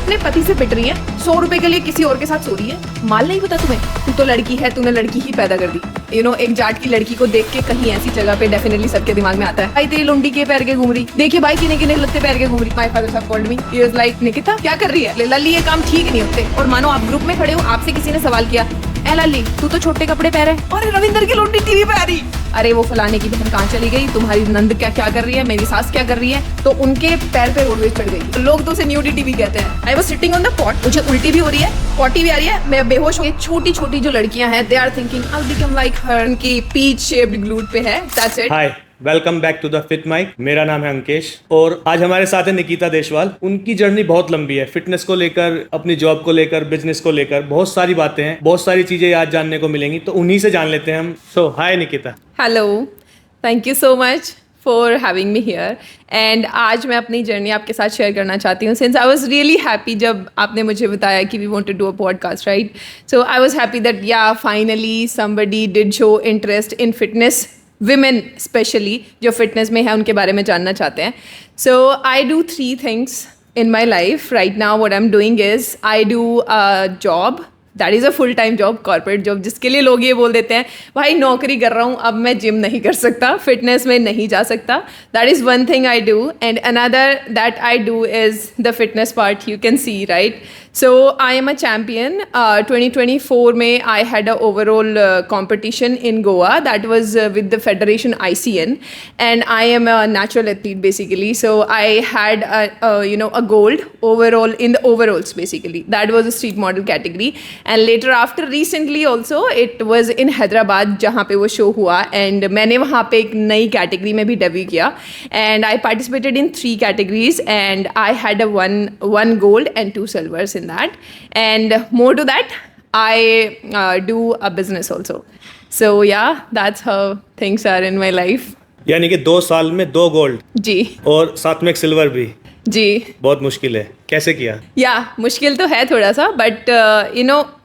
अपने पति से पिट रही है, 100 रुपए के लिए किसी और के साथ सो रही है। माल नहीं पता तुम्हें? तू तो लड़की है, तूने लड़की ही पैदा कर दी। एक जाट की लड़की को देख के कहीं ऐसी जगह पे डेफिनेटली सबके दिमाग में आता है, भाई तेरी लुंडी के पैर के घूम रही, देखिए भाई किने किने लगते पैर के घूम रही। माय फादर साहब called me, he was like Nikita क्या कर रही है लल्ली, ये काम ठीक नहीं होते। और मानो आप ग्रुप में खड़े हो, आपसे किसी ने सवाल किया, ए लल्ली तू तो छोटे कपड़े पहने, अरे रविंदर की लुंडी टीवी पे आ रही, अरे वो फलाने की बहन कहाँ चली गई, तुम्हारी नंद क्या क्या कर रही है, मेरी सास क्या कर रही है, तो उनके पैर पे रोडवेज चढ़ गई। लोग तो उसे न्यूडिटी भी कहते हैं। I was sitting on the pot, मुझे उल्टी भी हो रही है, पॉटी भी आ रही है, मैं बेहोश हो गई। छोटी छोटी जो लड़कियां हैं, they are thinking I will become like her, उनकी पीच शेप्ड ग्लूट पे है, that's it. Hi, welcome back to the fit mic. मेरा नाम है अंकेश और आज हमारे साथ है निकिता देशवाल। उनकी जर्नी बहुत लंबी है, फिटनेस को लेकर, अपनी जॉब को लेकर, बिजनेस को लेकर बहुत सारी बातें हैं, बहुत सारी चीजें आज जानने को मिलेंगी, तो उन्हीं से जान लेते हैं हम। So hi Nikita. Hello, thank you so much for having me here. And आज मैं अपनी जर्नी आपके साथ शेयर करना चाहती हूँ, since I was really happy जब आपने मुझे बताया कि we want to do a podcast, right? So I was happy that yeah finally somebody did show interest in fitness, women specially जो फिटनेस में है उनके बारे में जानना चाहते हैं। So I do 3 things in my life right now. What I am doing is I do a job, that is a full time job, corporate job, जिसके लिए लोग ये बोल देते हैं भाई नौकरी कर रहा हूँ, अब मैं जिम नहीं कर सकता, फिटनेस में नहीं जा सकता। That is one thing I do. And another that I do is the fitness part, you can see right. So I am a champion. 2024 में I had a overall competition in Goa that was with the Federation ICN, and I am a natural athlete basically. So I had a gold overall in the overalls basically. That was a street model category. And later after recently also it was in Hyderabad जहाँ पे वो show हुआ, and मैंने वहाँ पे एक नई category में भी debut किया, and I participated in 3 categories and I had a one gold and 2 silvers in that. And more to that, I do a business also. So yeah, that's how things are in my life. यानी कि 2 साल में 2 gold जी, और साथ में एक silver भी। जी, बहुत मुश्किल है, कैसे किया? मुश्किल तो है थोड़ा सा, but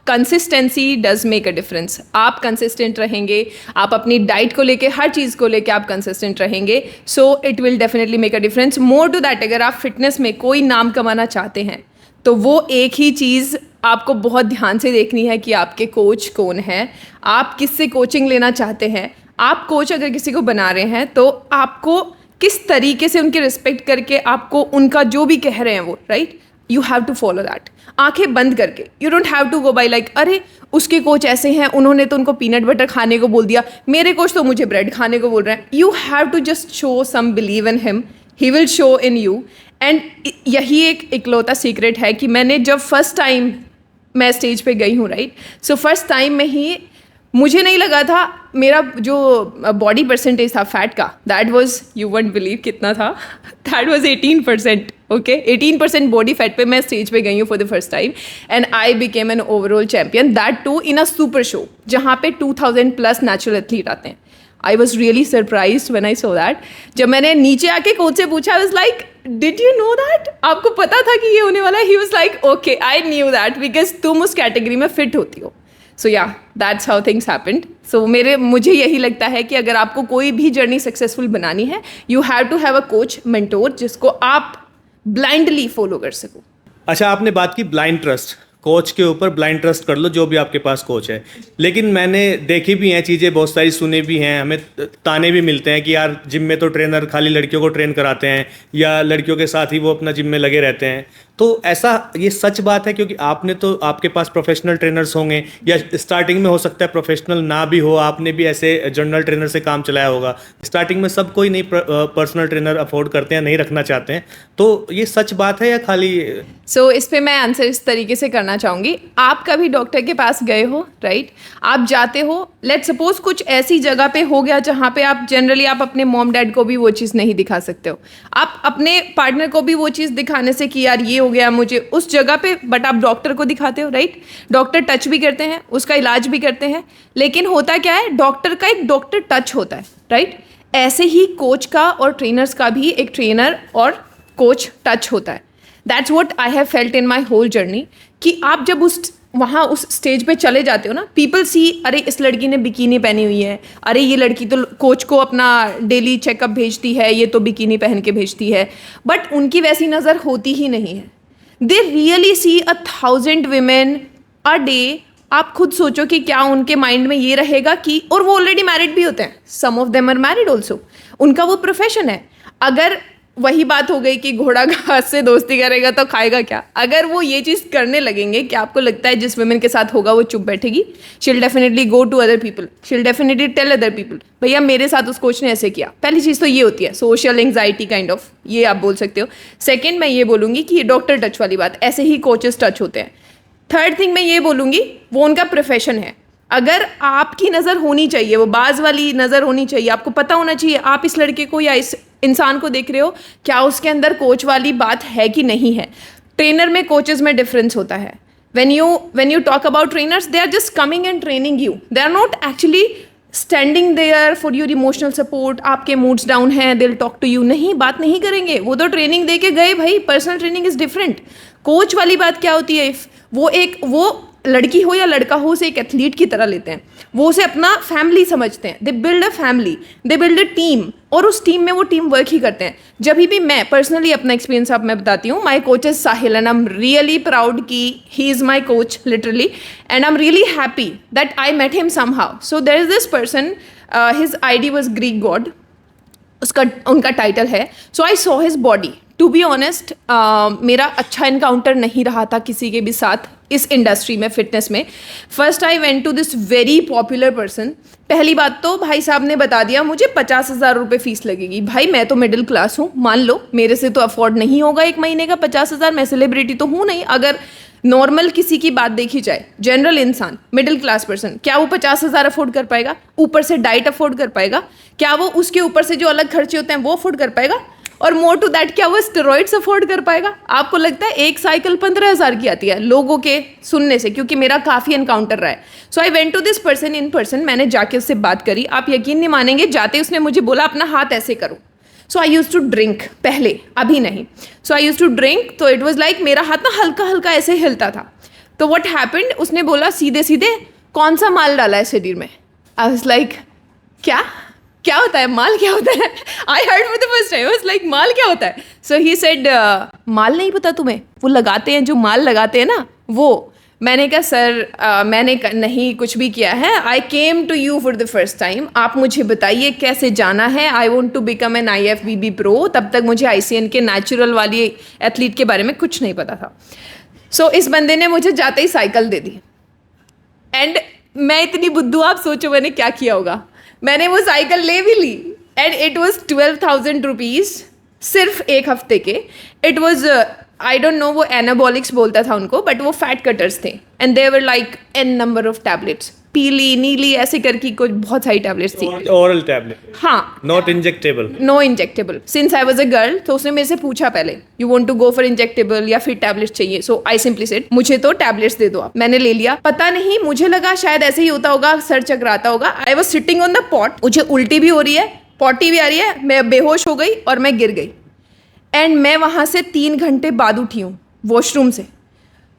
consistency does make a difference. आप कंसिस्टेंट रहेंगे, आप अपनी डाइट को लेके, हर चीज़ को लेके आप कंसिस्टेंट रहेंगे, so it will definitely make a difference. More to that, अगर आप फिटनेस में कोई नाम कमाना चाहते हैं तो वो एक ही चीज़ आपको बहुत ध्यान से देखनी है कि आपके कोच कौन है, आप किससे कोचिंग लेना चाहते हैं। आप कोच अगर किसी को बना रहे हैं तो आपको किस तरीके से उनकी रिस्पेक्ट करके आपको उनका जो भी कह रहे हैं वो, right, you have to follow that, आंखें बंद करके। You don't have to go by like अरे उसके कोच ऐसे हैं, उन्होंने तो उनको पीनट बटर खाने को बोल दिया, मेरे कोच तो मुझे ब्रेड खाने को बोल रहे हैं। You have to just show some believe in him, he will show in you. And यही एक इकलौता सीक्रेट है कि मैंने जब फर्स्ट टाइम मैं स्टेज पे गई हूँ, राइट, सो फर्स्ट टाइम में ही मुझे नहीं लगा था, मेरा जो बॉडी परसेंटेज था फैट का, that was, you won't believe कितना था, that was 18%। Okay, 18% body fat पे मैं स्टेज पे गई हूँ for the first time, and I became an overall champion, that too in a super show जहाँ पे 2000 प्लस नेचुरल एथलीट आते हैं। I was really surprise when I saw that. जब मैंने नीचे आके कोच से पूछा, I was like did you know that, आपको पता था कि ये होने वाला है? ही was like okay, I knew that because तुम उस कैटेगरी में फिट होती हो। सो या, दैट्स हाउ थिंग्स हैपेंड। सो मुझे यही लगता है कि अगर आपको कोई भी जर्नी सक्सेसफुल बनानी है, you have to have a coach, mentor, जिसको आप ब्लाइंडली फॉलो कर सको। अच्छा, आपने बात की ब्लाइंड ट्रस्ट, कोच के ऊपर ब्लाइंड ट्रस्ट कर लो जो भी आपके पास कोच है, लेकिन मैंने देखी भी हैं चीज़ें, बहुत सारी सुनी भी हैं, हमें ताने भी मिलते हैं कि यार जिम में तो ट्रेनर खाली लड़कियों को ट्रेन कराते हैं या लड़कियों के साथ ही वो अपना जिम में लगे रहते हैं। तो ऐसा ये सच बात है? क्योंकि आपने तो, आपके पास प्रोफेशनल ट्रेनर्स होंगे, या स्टार्टिंग में हो सकता है प्रोफेशनल ना भी हो, आपने भी ऐसे जनरल ट्रेनर से काम चलाया होगा। स्टार्टिंग में सब कोई नहीं पर्सनल ट्रेनर अफोर्ड करते हैं, नहीं रखना चाहते हैं, तो ये सच बात है या खाली? सो इस पर मैं आंसर इस तरीके से करना चाहूँगी। आप कभी डॉक्टर के पास गए हो, राइट? आप जाते हो, लेट सपोज कुछ ऐसी जगह पे हो गया जहाँ पे आप जनरली आप अपने मॉम डैड को भी वो चीज़ नहीं दिखा सकते हो, आप अपने पार्टनर को भी वो चीज़ दिखाने से कि यार ये हो गया मुझे उस जगह पे, बट आप डॉक्टर को दिखाते हो, राइट? डॉक्टर टच भी करते हैं, उसका इलाज भी करते हैं, लेकिन होता क्या है, डॉक्टर का एक डॉक्टर टच होता है, राइट? ऐसे ही कोच का और ट्रेनर्स का भी एक ट्रेनर और कोच टच होता है। That's what I have felt in my whole journey, कि आप जब वहाँ उस स्टेज पे चले जाते हो ना, पीपल सी अरे इस लड़की ने बिकिनी पहनी हुई है, अरे ये लड़की तो कोच को अपना डेली चेकअप भेजती है, ये तो बिकिनी पहन के भेजती है, बट उनकी वैसी नज़र होती ही नहीं है। They really see 1,000 women a day. आप खुद सोचो कि क्या उनके माइंड में ये रहेगा कि, और वो ऑलरेडी मैरिड भी होते हैं, some of them are married also, उनका वो प्रोफेशन है. अगर वही बात हो गई कि घोड़ा घास से दोस्ती करेगा तो खाएगा क्या, अगर वो ये चीज़ करने लगेंगे, क्या आपको लगता है जिस वुमेन के साथ होगा वो चुप बैठेगी? She'll definitely go to other people, she'll definitely tell other people, भैया मेरे साथ उस कोच ने ऐसे किया. पहली चीज़ तो ये होती है सोशल एंग्जाइटी काइंड ऑफ, ये आप बोल सकते हो. सेकेंड मैं ये बोलूँगी कि ये डॉक्टर टच वाली बात, ऐसे ही कोचेस टच होते हैं. थर्ड थिंग मैं ये बोलूँगी, वो उनका प्रोफेशन है. अगर आपकी नज़र होनी चाहिए, वो बाज वाली नज़र होनी चाहिए, आपको पता होना चाहिए आप इस लड़के को या इस इंसान को देख रहे हो, क्या उसके अंदर कोच वाली बात है कि नहीं है. ट्रेनर में कोचेस में डिफरेंस होता है. when you talk about trainers, they are just coming and training you, they are not actually standing there for your emotional support. आपके मूड्स डाउन हैं, दिल टॉक टू यू, नहीं, बात नहीं करेंगे. वो तो ट्रेनिंग दे के गए भाई. Personal training is different. Coach वाली बात क्या होती है, वो लड़की हो या लड़का हो, उसे एक एथलीट की तरह लेते हैं. वो उसे अपना फैमिली समझते हैं. They build a family, they build a team, और उस टीम में वो टीम वर्क ही करते हैं. जब भी मैं पर्सनली अपना एक्सपीरियंस आप मैं बताती हूँ, my coach is Sahil and I am really proud कि he is my coach literally, and I am really happy that I met him somehow. So there is this person, his ID was Greek god, उनका title है. So I saw his body. To be honest, मेरा अच्छा encounter नहीं रहा था किसी के भी साथ इस इंडस्ट्री में, फिटनेस में. First I went to this very popular person. पहली बात तो भाई साहब ने बता दिया मुझे 50,000 रुपये फीस लगेगी. भाई मैं तो मिडिल क्लास हूँ, मान लो मेरे से तो अफोर्ड नहीं होगा एक महीने का 50,000. मैं सेलिब्रिटी तो हूँ नहीं. अगर नॉर्मल किसी की बात देखी जाए, जनरल इंसान, मिडिल क्लास पर्सन, क्या वो 50,000 अफोर्ड कर पाएगा? ऊपर से डाइट अफोर्ड कर पाएगा? क्या वो उसके ऊपर से जो अलग खर्चे होते हैं वो अफोर्ड कर पाएगा? और मोर टू दैट, क्या वो स्टेरॉइड्स अफोर्ड कर पाएगा? आपको लगता है एक साइकिल 15,000 की आती है लोगों के सुनने से, क्योंकि मेरा काफ़ी एनकाउंटर रहा है. So I went to this person in person. मैंने जाके उससे बात करी. आप यकीन नहीं मानेंगे, जाते उसने मुझे बोला अपना हाथ ऐसे करो. सो आई यूज़ टू ड्रिंक पहले, अभी नहीं. सो आई यूज़ टू ड्रिंक, तो इट वॉज लाइक मेरा हाथ ना हल्का हल्का ऐसे हिलता था. तो व्हाट हैपेंड, उसने बोला सीधे सीधे, कौन सा माल डाला है शरीर में? आई वाज लाइक क्या होता है माल, क्या होता है? I heard for the first time. I was like माल क्या होता है? सो ही सेड, माल नहीं पता तुम्हें? वो लगाते हैं, जो माल लगाते हैं ना वो. मैंने कहा सर मैंने नहीं कुछ भी किया है. I came to you for the first time. आप मुझे बताइए कैसे जाना है. I want to become an IFBB pro. तब तक मुझे ICN के नेचुरल वाली एथलीट के बारे में कुछ नहीं पता था. सो इस बंदे ने मुझे जाते ही साइकिल दे दी. एंड मैं इतनी बुद्धू, आप सोचो मैंने क्या किया होगा. मैंने वो साइकिल ले भी ली, एंड इट वॉज 12,000 रुपीज़ सिर्फ एक हफ्ते के. It was I don't know, वो एनाबॉलिक्स बोलता था उनको, बट वो फैट कटर्स थे. And they were like n number of tablets, पीली नीली ऐसे करके कुछ बहुत सारी टैबलेट्स थी. ओरल टैबलेट, हाँ, not injectable. No injectable. Since I was a girl, तो उसने मेरे से पूछा पहले, you want to go for injectable या फिर टैबलेट्स चाहिए? सो आई सिंपली सेड, मुझे तो टैबलेट्स दे दो आप. मैंने ले लिया. पता नहीं, मुझे लगा शायद ऐसे ही होता होगा, सर चकराता होगा. I was sitting on the pot, मुझे उल्टी भी हो रही है, पॉटी भी आ रही है, मैं बेहोश हो गई और मैं गिर गई. एंड मैं वहाँ से 3 घंटे बाद उठी हूँ वॉशरूम से.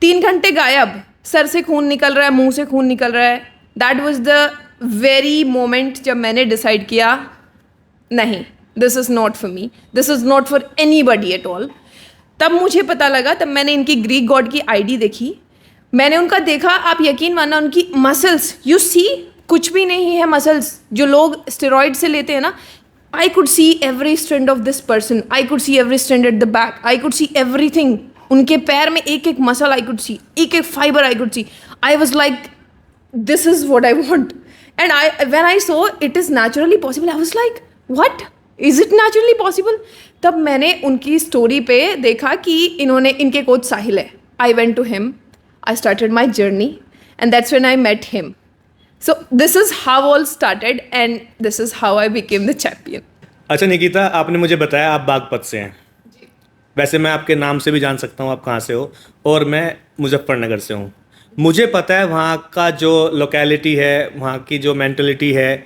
3 घंटे गायब, सर से खून निकल रहा है, मुंह से खून निकल रहा है. That was the very moment जब मैंने डिसाइड किया, नहीं, this is not for me, this is not for any buddy at all. तब मुझे पता लगा, तब मैंने इनकी ग्रीक गॉड की ID देखी, मैंने उनका देखा. आप यकीन माना, उनकी मसल्स, यू सी, कुछ भी नहीं है मसल्स जो लोग स्टेरॉइड से लेते हैं ना. I could see every strand of this person. I could see every strand at the back. I could see everything. उनके पैर में एक एक मसल I could see, एक एक fibre I could see. I was like, this is what I want. And when I saw it is naturally possible, I was like, what? Is it naturally possible? तब मैंने उनकी story पे देखा कि इनके coach साहिल है. I went to him. I started my journey, and that's when I met him. So this is how all started, and this is how I became the champion. अच्छा निकिता, आपने मुझे बताया आप बागपत से हैं. वैसे मैं आपके नाम से भी जान सकता हूँ आप कहाँ से हो, और मैं मुजफ्फरनगर से हूँ. मुझे पता है वहाँ का जो लोकेलिटी है, वहाँ की जो मेंटलिटी है,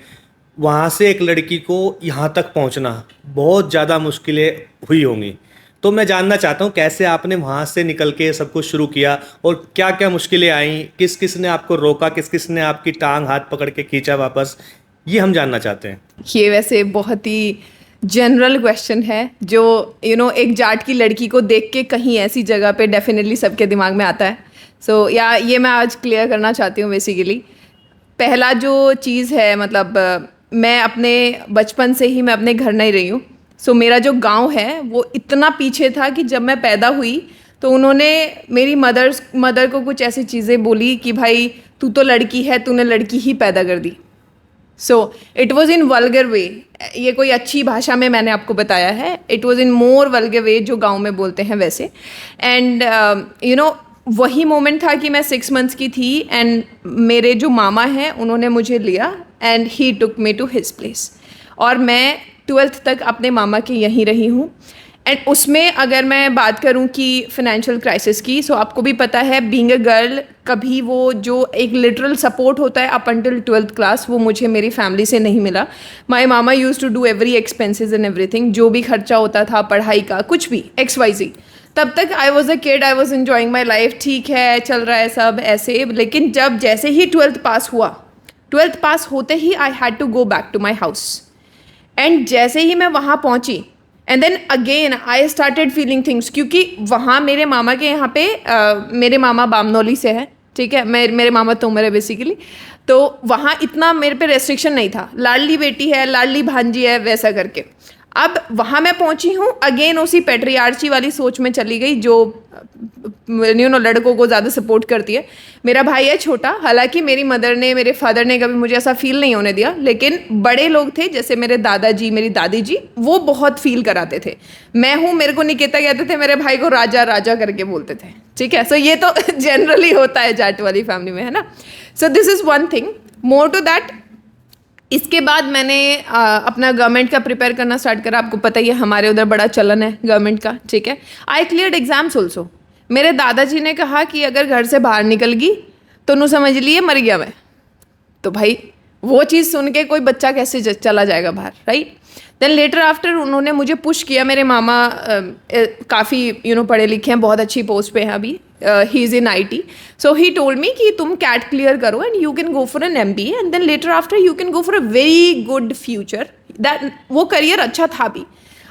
वहाँ से एक लड़की को यहाँ तक पहुँचना बहुत ज़्यादा मुश्किलें हुई होंगी. तो मैं जानना चाहता हूँ कैसे आपने वहाँ से निकल के सब कुछ शुरू किया, और क्या क्या मुश्किलें आई, किस किस ने आपको रोका, किस किस ने आपकी टांग हाथ पकड़ के खींचा वापस, ये हम जानना चाहते हैं. ये वैसे बहुत ही जनरल क्वेश्चन है जो एक जाट की लड़की को देख के कहीं ऐसी जगह पे डेफिनेटली सबके दिमाग में आता है. सो ये मैं आज क्लियर करना चाहती हूँ. बेसिकली पहला जो चीज़ है, मतलब मैं अपने बचपन से ही मैं अपने घर नहीं रही हूँ. सो मेरा जो गांव है वो इतना पीछे था कि जब मैं पैदा हुई तो उन्होंने मेरी मदर को कुछ ऐसी चीज़ें बोली कि भाई तू तो लड़की है, तूने लड़की ही पैदा कर दी. So it was in vulgar way. ये कोई अच्छी भाषा में मैंने आपको बताया है. It was in more vulgar way जो गांव में बोलते हैं वैसे. एंड वही मोमेंट था कि मैं 6 मंथ्स की थी एंड मेरे जो मामा हैं उन्होंने मुझे लिया and he took me to his place. और मैं 12th तक अपने मामा के यहीं रही हूँ. एंड उसमें अगर मैं बात करूं कि फिनेंशियल क्राइसिस की, सो आपको भी पता है बीइंग अ गर्ल कभी वो जो एक लिटरल सपोर्ट होता है अप अंटिल 12th क्लास वो मुझे मेरी फैमिली से नहीं मिला. माय मामा used to do every expenses and everything. जो भी खर्चा होता था पढ़ाई का कुछ भी XYZ, तब तक आई was a kid, I was enjoying my life. ठीक है चल रहा है सब ऐसे. लेकिन जब जैसे ही 12th पास हुआ, 12th पास होते ही I had to go back to my house. And जैसे ही मैं वहाँ पहुँची and then again I started feeling things, क्योंकि वहाँ मेरे मामा के यहाँ पे मेरे मामा बामनौली से है, ठीक है. मेरे मामा तोमर है बेसिकली. तो वहाँ इतना मेरे पे रेस्ट्रिक्शन नहीं था. लाडली बेटी है, लाडली भांजी है, वैसा करके. अब वहाँ मैं पहुँची हूँ अगेन उसी पैट्रियार्ची वाली सोच में चली गई जो लड़कों को ज़्यादा सपोर्ट करती है. मेरा भाई है छोटा, हालांकि मेरी मदर ने, मेरे फादर ने कभी मुझे ऐसा फील नहीं होने दिया. लेकिन बड़े लोग थे जैसे मेरे दादाजी, मेरी दादी जी, वो बहुत फील कराते थे. मैं हूँ, मेरे को निकेता कहते थे, मेरे भाई को राजा राजा करके बोलते थे, ठीक है. सो ये तो जनरली होता है जाट वाली फैमिली में, है ना. So this is one thing. More to that, इसके बाद मैंने अपना गवर्नमेंट का प्रिपेयर करना स्टार्ट करा. आपको पता ही है हमारे उधर बड़ा चलन है गवर्नमेंट का, ठीक है. आई क्लियर्ड एग्जाम्स ऑल्सो. मेरे दादाजी ने कहा कि अगर घर से बाहर निकल गई तो नू समझ लिए मर गया मैं. तो भाई वो चीज़ सुन के कोई बच्चा कैसे चला जाएगा बाहर, राइट. देन लेटर आफ्टर उन्होंने मुझे पुश किया. मेरे मामा काफ़ी पढ़े लिखे हैं, बहुत अच्छी पोस्ट पे हैं अभी. He is in IT. So he told me कि तुम कैट क्लियर करो and you can go for an MBA and then later after you can go for a very good future. That वो career अच्छा था भी.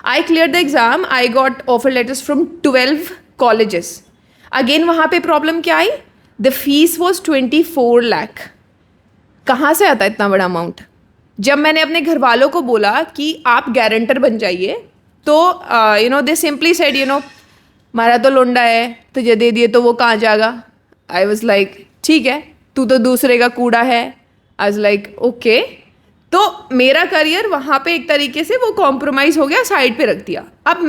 I clear the exam. I got offer letters from 12 colleges. Again वहाँ पे problem क्या आई? The fees was 24 lakh. कहाँ से आता है इतना बड़ा अमाउंट? जब मैंने अपने घर वालों को बोला कि आप गारंटर बन जाइए तो दे सिंपली सेड हमारा तो लोंडा है, तुझे दे दिए तो वो कहाँ जाएगा. आई वॉज लाइक ठीक है, तू तो दूसरे का कूड़ा है. I was like okay. तो मेरा करियर वहाँ पे एक तरीके से वो कॉम्प्रोमाइज़ हो गया, साइड पे रख दिया. अब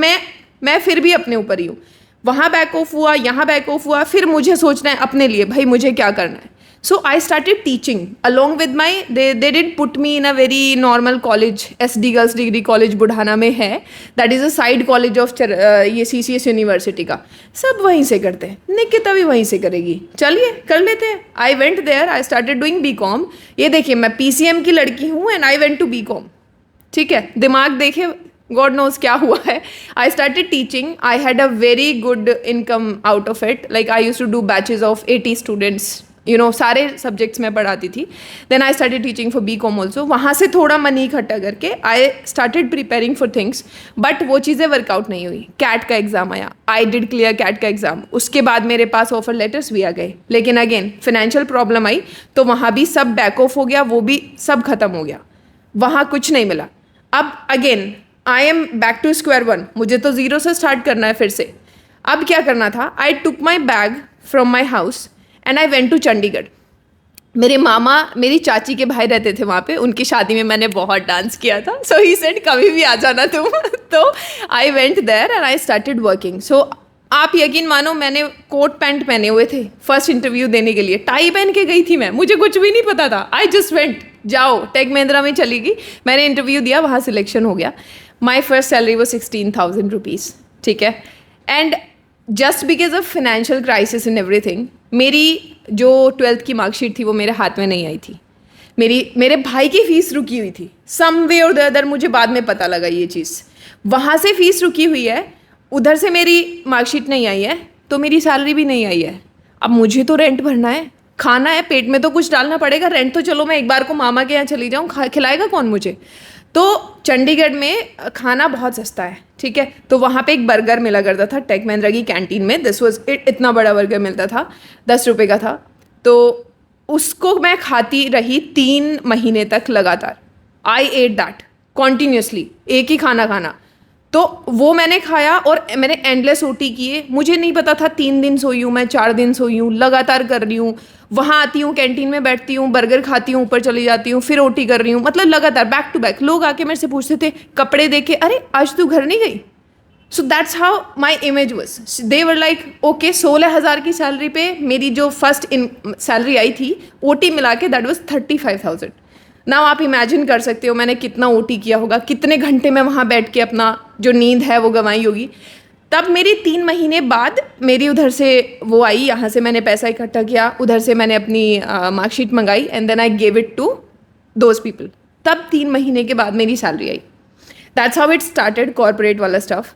मैं फिर भी अपने ऊपर ही हूँ. वहाँ बैक ऑफ हुआ, यहाँ बैक ऑफ हुआ, फिर मुझे सोचना है अपने लिए भाई मुझे क्या करना है. So I started teaching along with my. They did put me in a very normal college. SD girls degree college Budhana में है. That is a side college of ये CCS यूनिवर्सिटी का. सब वहीं से करते हैं. निकिता भी वहीं से करेगी, चलिए कर लेते हैं. I went there. I started doing BCom. ये देखिए मैं PCM की लड़की हूँ and I went to BCom. ठीक है, दिमाग देखे God knows क्या हुआ है. I started teaching. I had a very good income out of it. Like I used to do batches of 80 students. सारे सब्जेक्ट्स में पढ़ाती थी. Then I started teaching for BCom also. वहाँ से थोड़ा मनी इकट्ठा करके I started preparing for things. But वो चीज़ें वर्कआउट नहीं हुई. CAT का एग्ज़ाम आया. I did clear CAT का एग्ज़ाम. उसके बाद मेरे पास ऑफर लेटर्स भी आ गए. लेकिन अगेन फाइनेंशियल प्रॉब्लम आई तो वहाँ भी सब बैक ऑफ हो गया, वो भी सब खत्म हो गया. वहाँ कुछ नहीं मिला. अब again I am back to square one. मुझे तो ज़ीरो से स्टार्ट करना है फिर से. अब क्या करना था? I took my bag from my house and I went to Chandigarh. मेरे मामा, मेरी चाची के भाई रहते थे वहाँ पे. उनकी शादी में मैंने बहुत डांस किया था. सो ही सेड कभी भी आ जाना तुम. तो I went there and I started working. So आप यकीन मानो मैंने कोट पैंट पहने हुए थे फर्स्ट इंटरव्यू देने के लिए. टाई पहन के गई थी मैं, मुझे कुछ भी नहीं पता था. I just went. जाओ टेक महिंद्रा में चली गई. मैंने इंटरव्यू दिया, वहाँ सिलेक्शन हो गया. माई फर्स्ट सैलरी वो 16,000 रुपीज़. ठीक है. And just because of financial crisis in everything, मेरी जो 12th की मार्कशीट थी वो मेरे हाथ में नहीं आई थी. मेरे भाई की फ़ीस रुकी हुई थी. सम वे और द अदर, मुझे बाद में पता लगा ये चीज़. वहाँ से फ़ीस रुकी हुई है, उधर से मेरी मार्कशीट नहीं आई है, तो मेरी सैलरी भी नहीं आई है. अब मुझे तो रेंट भरना है, खाना है, पेट में तो कुछ डालना पड़ेगा. रेंट तो चलो मैं एक बार को मामा के यहाँ चली जाऊँ, खिलाएगा कौन मुझे? तो चंडीगढ़ में खाना बहुत सस्ता है, ठीक है। तो वहाँ पे एक बर्गर मिला करता था टेक महिंद्रा की कैंटीन में, दिस वाज इतना बड़ा बर्गर मिलता था, 10 रुपये का था। तो उसको मैं खाती रही 3 महीने तक लगातार। आई एट दैट कॉन्टीन्यूसली, एक ही खाना खाना। तो वो मैंने खाया और मैंने एंडलेस ओटी किए। मुझे नहीं पता था 3 दिन सोई हूँ मैं, 4 दिन सोई हूँ, लगातार कर रही हूँ। वहाँ आती हूँ, कैंटीन में बैठती हूँ, बर्गर खाती हूँ, ऊपर चली जाती हूँ, फिर ओटी कर रही हूँ, मतलब लगातार बैक टू बैक। लोग आके मेरे से पूछते थे कपड़े देखे, अरे आज तू घर नहीं गई। So that's how my image was. They were like okay, 16,000 की सैलरी पे मेरी जो फर्स्ट सैलरी आई थी ओटी मिला के, दैट वॉज 35,000। नाउ आप इमेजिन कर सकते हो मैंने कितना ओटी किया होगा, कितने घंटे में वहाँ बैठ के अपना जो नींद है वो गंवाई होगी। तब मेरी 3 महीने बाद मेरी उधर से वो आई, यहाँ से मैंने पैसा इकट्ठा किया, उधर से मैंने अपनी मार्कशीट मंगाई and then I gave it to those people. तब 3 महीने के बाद मेरी सैलरी आई। That's how it started, corporate वाला stuff.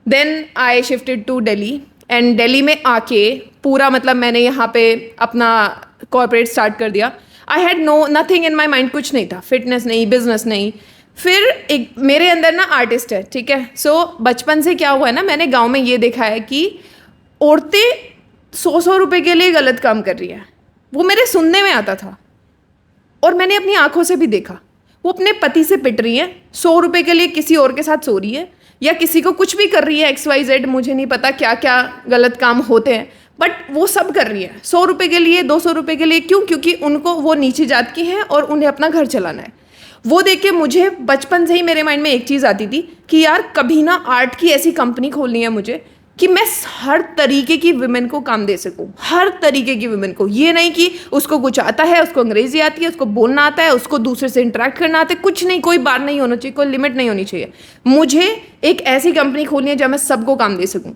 Then I shifted to Delhi and Delhi में आके पूरा मतलब मैंने यहाँ पे अपना कॉर्पोरेट स्टार्ट कर दिया। I had nothing in my mind, कुछ नहीं था, फिटनेस नहीं, बिजनेस नहीं। फिर एक मेरे अंदर ना आर्टिस्ट है, ठीक है। सो बचपन से क्या हुआ है ना, मैंने गांव में ये देखा है कि औरतें 100-100 रुपये के लिए गलत काम कर रही है। वो मेरे सुनने में आता था और मैंने अपनी आंखों से भी देखा। वो अपने पति से पिट रही है, 100 रुपये के लिए किसी और के साथ सो रही है, या किसी को कुछ भी कर रही है, XYZ, मुझे नहीं पता क्या क्या गलत काम होते हैं, बट वो सब कर रही है 100 रुपये के लिए, 200 रुपये के लिए। क्यों? क्योंकि उनको वो नीची जात की हैं और उन्हें अपना घर चलाना है। वो देख के मुझे बचपन से ही मेरे माइंड में एक चीज़ आती थी कि यार कभी ना आर्ट की ऐसी कंपनी खोलनी है मुझे कि मैं हर तरीके की वुमेन को काम दे सकूं, हर तरीके की वुमेन को। ये नहीं कि उसको कुछ आता है, उसको अंग्रेजी आती है, उसको बोलना आता है, उसको दूसरे से इंटरेक्ट करना आता है, कुछ नहीं, कोई बार नहीं होना चाहिए, कोई लिमिट नहीं होनी चाहिए। मुझे एक ऐसी कंपनी खोलनी है जहाँ मैं सबको काम दे सकूँ।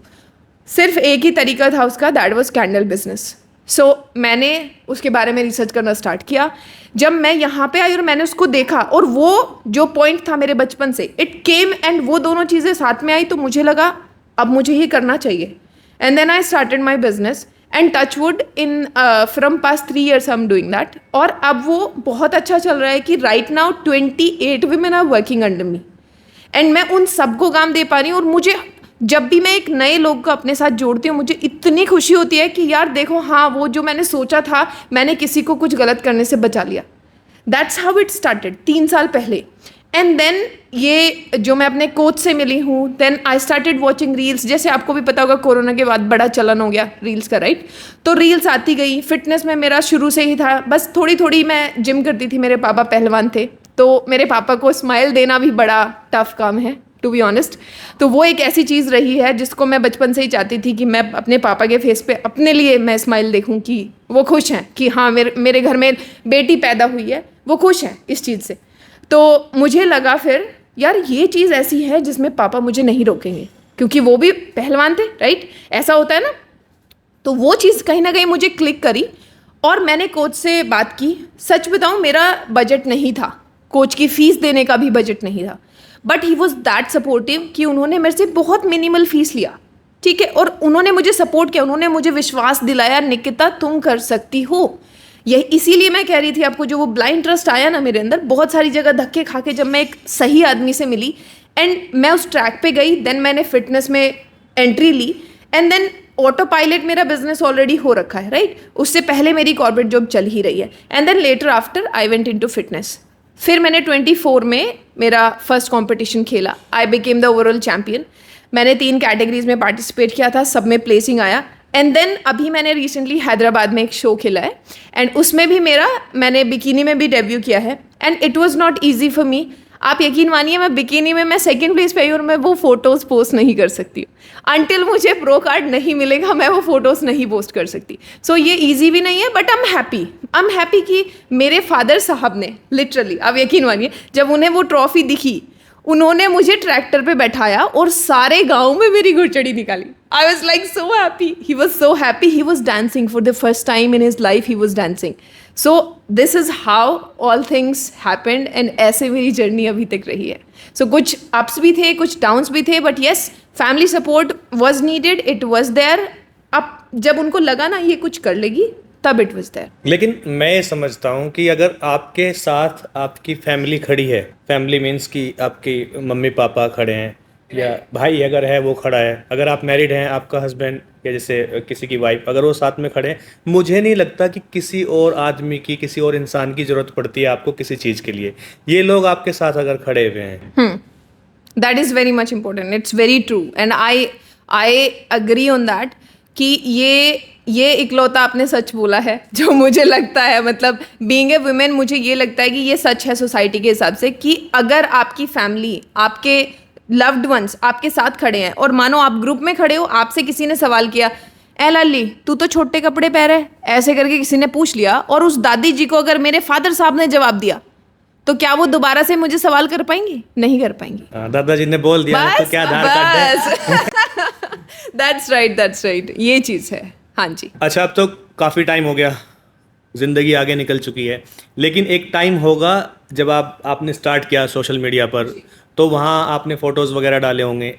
सिर्फ एक ही तरीका था उसका, दैट वाज कैंडल बिजनेस। सो मैंने उसके बारे में रिसर्च करना स्टार्ट किया। जब मैं यहाँ पे आई और मैंने उसको देखा, और वो जो पॉइंट था मेरे बचपन से, इट केम एंड वो दोनों चीज़ें साथ में आई, तो मुझे लगा अब मुझे ये करना चाहिए। And then I started my business and touch wood in from past 3 years I am doing that. और अब वो बहुत अच्छा चल रहा है कि right now 28 women are working under me and मैं उन सबको काम दे पा रही हूँ। और मुझे जब भी मैं एक नए लोग को अपने साथ जोड़ती हूँ, मुझे इतनी खुशी होती है कि यार देखो, हाँ वो जो मैंने सोचा था, मैंने किसी को कुछ गलत करने से बचा लिया। दैट्स हाउ इट स्टार्टेड 3 साल पहले। एंड देन ये जो मैं अपने कोच से मिली हूँ, then I started watching reels. जैसे आपको भी पता होगा कोरोना के बाद बड़ा चलन हो गया रील्स का, राइट। तो रील्स आती गई। फिटनेस में मेरा शुरू से ही था, बस थोड़ी थोड़ी मैं जिम करती थी। मेरे पापा पहलवान थे, तो मेरे पापा को स्माइल देना भी बड़ा टफ काम है, टू बी ऑनेस्ट। तो वो एक ऐसी चीज़ रही है जिसको मैं बचपन से ही चाहती थी कि मैं अपने पापा के फेस पे अपने लिए मैं स्माइल देखूं कि वो खुश हैं, कि हाँ मेरे घर में बेटी पैदा हुई है, वो खुश हैं इस चीज़ से। तो मुझे लगा फिर यार ये चीज़ ऐसी है जिसमें पापा मुझे नहीं रोकेंगे, क्योंकि वो भी पहलवान थे, राइट, ऐसा होता है ना। तो वो चीज़ कहीं ना कहीं मुझे क्लिक करी और मैंने कोच से बात की। सच बताऊँ, मेरा बजट नहीं था, कोच की फ़ीस देने का भी बजट नहीं था, but he was that supportive कि उन्होंने मेरे से बहुत मिनिमल फीस लिया, ठीक है, और उन्होंने मुझे सपोर्ट किया, उन्होंने मुझे विश्वास दिलाया, निकिता तुम कर सकती हो। यही इसीलिए मैं कह रही थी आपको, जो वो ब्लाइंड ट्रस्ट आया ना मेरे अंदर, बहुत सारी जगह धक्के खा के जब मैं एक सही आदमी से मिली एंड मैं उस ट्रैक पे गई, देन मैंने फिटनेस में एंट्री ली एंड देन ऑटो पायलट मेरा बिजनेस ऑलरेडी हो रखा है, राइट। उससे पहले मेरी कॉर्पोरेट जॉब चल ही रही है and then later after I went into fitness. फिर मैंने 24 में मेरा फर्स्ट कंपटीशन खेला, I became the overall champion. मैंने 3 कैटेगरीज में पार्टिसिपेट किया था, सब में प्लेसिंग आया। एंड देन अभी मैंने रिसेंटली हैदराबाद में एक शो खेला है एंड उसमें भी मैंने बिकिनी में भी डेब्यू किया है and it was not easy for me. आप यकीन मानिए, मैं बिकिनी में मैं 2nd प्लेस पे आई और मैं वो फोटोज़ पोस्ट नहीं कर सकती हूँ। अनटिल मुझे प्रो कार्ड नहीं मिलेगा मैं वो फोटोज़ नहीं पोस्ट कर सकती। सो ये ईजी भी नहीं है, बट आई एम हैप्पी कि मेरे फादर साहब ने लिटरली, आप यकीन मानिए, जब उन्हें वो ट्रॉफी दिखी, उन्होंने मुझे ट्रैक्टर पे बैठाया और सारे गांव में मेरी घुड़चड़ी निकाली। I was like so happy, he was so happy, he was dancing for the first time in his life, he was dancing. So this is how all things happened and ऐसे मेरी जर्नी अभी तक रही है। सो कुछ ups भी थे, कुछ डाउन्स भी थे, but yes, family support was needed, it was there. अब जब उनको लगा ना ये कुछ कर लेगी, तब इट वाज देयर। लेकिन मैं ये समझता हूँ कि अगर आपके साथ आपकी फैमिली खड़ी है, फैमिली मीन्स कि आपकी मम्मी पापा खड़े हैं या भाई अगर है वो खड़ा है, अगर आप मैरिड हैं, आपका हस्बैंड या जैसे किसी की वाइफ अगर वो साथ में खड़े हैं, मुझे नहीं लगता कि किसी और आदमी की, किसी और इंसान की ज़रूरत पड़ती है आपको किसी चीज़ के लिए। ये लोग आपके साथ अगर खड़े हुए हैं, that is very much important, it's very true and I agree on that कि ये इकलौता आपने सच बोला है जो मुझे लगता है, मतलब बीइंग ए वुमेन मुझे ये लगता है कि ये सच है सोसाइटी के हिसाब से कि अगर आपकी फैमिली, आपके लव्ड वंस आपके साथ खड़े हैं और मानो आप ग्रुप में खड़े हो, आपसे किसी ने सवाल किया, ए लाली तू तो छोटे कपड़े पहने, ऐसे करके किसी ने पूछ लिया, और उस दादी जी को अगर मेरे फादर साहब ने जवाब दिया, तो क्या वो दोबारा से मुझे सवाल कर पाएंगी? नहीं कर पाएंगी। दादाजी ने बोल दिया तो क्या आधार कार्ड है? दैट्स राइट, ये चीज़ है। हाँ जी। अच्छा, अब तो काफ़ी टाइम हो गया, ज़िंदगी आगे निकल चुकी है, लेकिन एक टाइम होगा जब आपने स्टार्ट किया सोशल मीडिया पर, तो वहाँ आपने फ़ोटोज़ वगैरह डाले होंगे,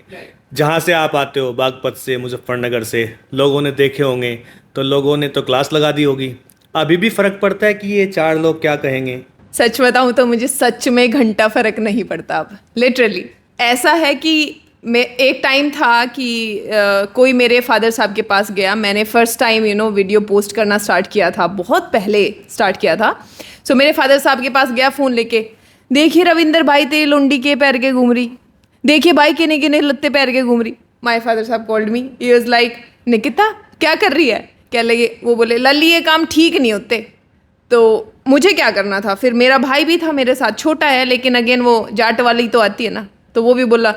जहाँ से आप आते हो, बागपत से, मुजफ्फरनगर से, लोगों ने देखे होंगे, तो लोगों ने तो क्लास लगा दी होगी। अभी भी फ़र्क पड़ता है कि ये 4 लोग क्या कहेंगे? सच बताऊं तो मुझे सच में घंटा फर्क नहीं पड़ता अब, लिटरली। ऐसा है कि मैं, एक टाइम था कि कोई मेरे फादर साहब के पास गया, मैंने फर्स्ट टाइम वीडियो पोस्ट करना स्टार्ट किया था, बहुत पहले स्टार्ट किया था। सो मेरे फादर साहब के पास गया फ़ोन लेके, देखिए रविंदर भाई तेरी लोंडी के पैर के घूम रही, देखिए भाई किने किने लत्ते पैर के घूम रही। माई फादर साहब called me, he was like, Nikita क्या कर रही है? क्या लगे, वो बोले लल्ली ये काम ठीक नहीं होते। तो मुझे क्या करना था, फिर मेरा भाई भी था मेरे साथ, छोटा है लेकिन अगेन वो जाट वाली तो आती है ना, तो वो भी बोला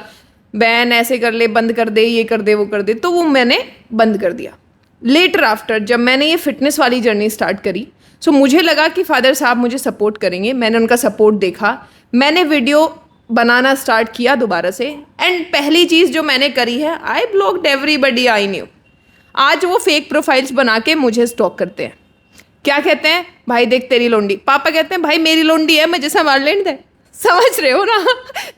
बहन ऐसे कर ले, बंद कर दे, ये कर दे, वो कर दे, तो वो मैंने बंद कर दिया। लेटर आफ्टर जब मैंने ये फिटनेस वाली जर्नी स्टार्ट करी, सो मुझे लगा कि फादर साहब मुझे सपोर्ट करेंगे, मैंने उनका सपोर्ट देखा, मैंने वीडियो बनाना स्टार्ट किया दोबारा से, एंड पहली चीज़ जो मैंने करी है, आई ब्लॉक्ड एवरीबडी आई न्यू। आज वो फेक प्रोफाइल्स बना के मुझे स्टॉक करते हैं, क्या कहते हैं, भाई देख तेरी लोंडी, पापा कहते हैं भाई मेरी लोंडी है, मुझे संभाल लेने दे, समझ रहे हो ना?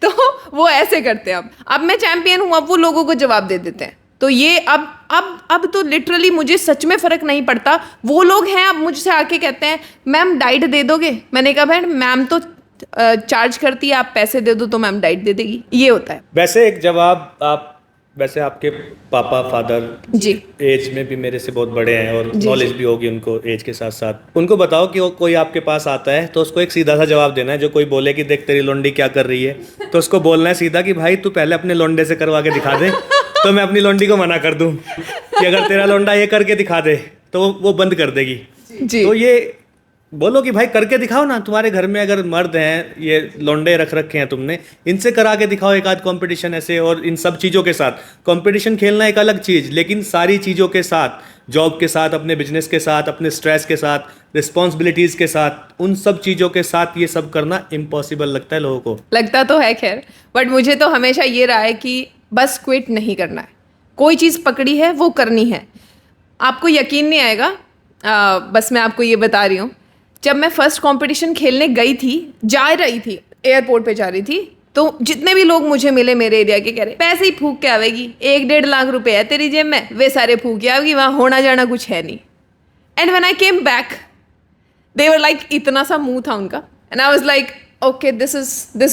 तो वो ऐसे करते हैं। अब मैं चैंपियन हूँ, अब वो लोगों को जवाब दे देते हैं। तो ये अब तो लिटरली मुझे सच में फ़र्क नहीं पड़ता। वो लोग हैं अब मुझसे आके कहते हैं मैम डाइट दे दोगे? मैंने कहा बहन मैम तो चार्ज करती है, आप पैसे दे दो तो मैम डाइट दे देगी। ये होता है। वैसे एक जवाब, आप वैसे आपके पापा फादर जी एज में भी मेरे से बहुत बड़े हैं और नॉलेज भी होगी उनको एज के साथ साथ, उनको बताओ कि कोई आपके पास आता है तो उसको एक सीधा सा जवाब देना है। जो कोई बोले कि देख तेरी लोंडी क्या कर रही है, तो उसको बोलना है सीधा कि भाई तू पहले अपने लोंडे से करवा के दिखा दे तो मैं अपनी लोंडी को मना कर दूं कि अगर तेरा लोंडा ये करके दिखा दे तो वो बंद कर देगी। जी। तो ये बोलो कि भाई करके दिखाओ ना, तुम्हारे घर में अगर मर्द हैं, ये लोंडे रख रखे हैं तुमने, इनसे करा के दिखाओ एक आध कंपटीशन ऐसे। और इन सब चीज़ों के साथ कंपटीशन खेलना एक अलग चीज़, लेकिन सारी चीज़ों के साथ, जॉब के साथ, अपने बिजनेस के साथ, अपने स्ट्रेस के साथ, रिस्पॉन्सिबिलिटीज़ के साथ, उन सब चीज़ों के साथ ये सब करना इम्पॉसिबल लगता है लोगों को। लगता तो है खैर, बट मुझे तो हमेशा ये रहा है कि बस क्विट नहीं करना है, कोई चीज़ पकड़ी है वो करनी है। आपको यकीन नहीं आएगा, बस मैं आपको ये बता रही हूँ, जब मैं फर्स्ट कंपटीशन खेलने गई थी, जा रही थी एयरपोर्ट पे जा रही थी, तो जितने भी लोग मुझे मिले मेरे एरिया के, कह रहे पैसे ही फूक के आवेगी, 1-1.5 लाख रुपए है तेरी जेब में, वे सारे फूक के आवेगी, वहाँ होना जाना कुछ है नहीं। And when I came back they were like, इतना सा मुंह था उनका, and I was like okay this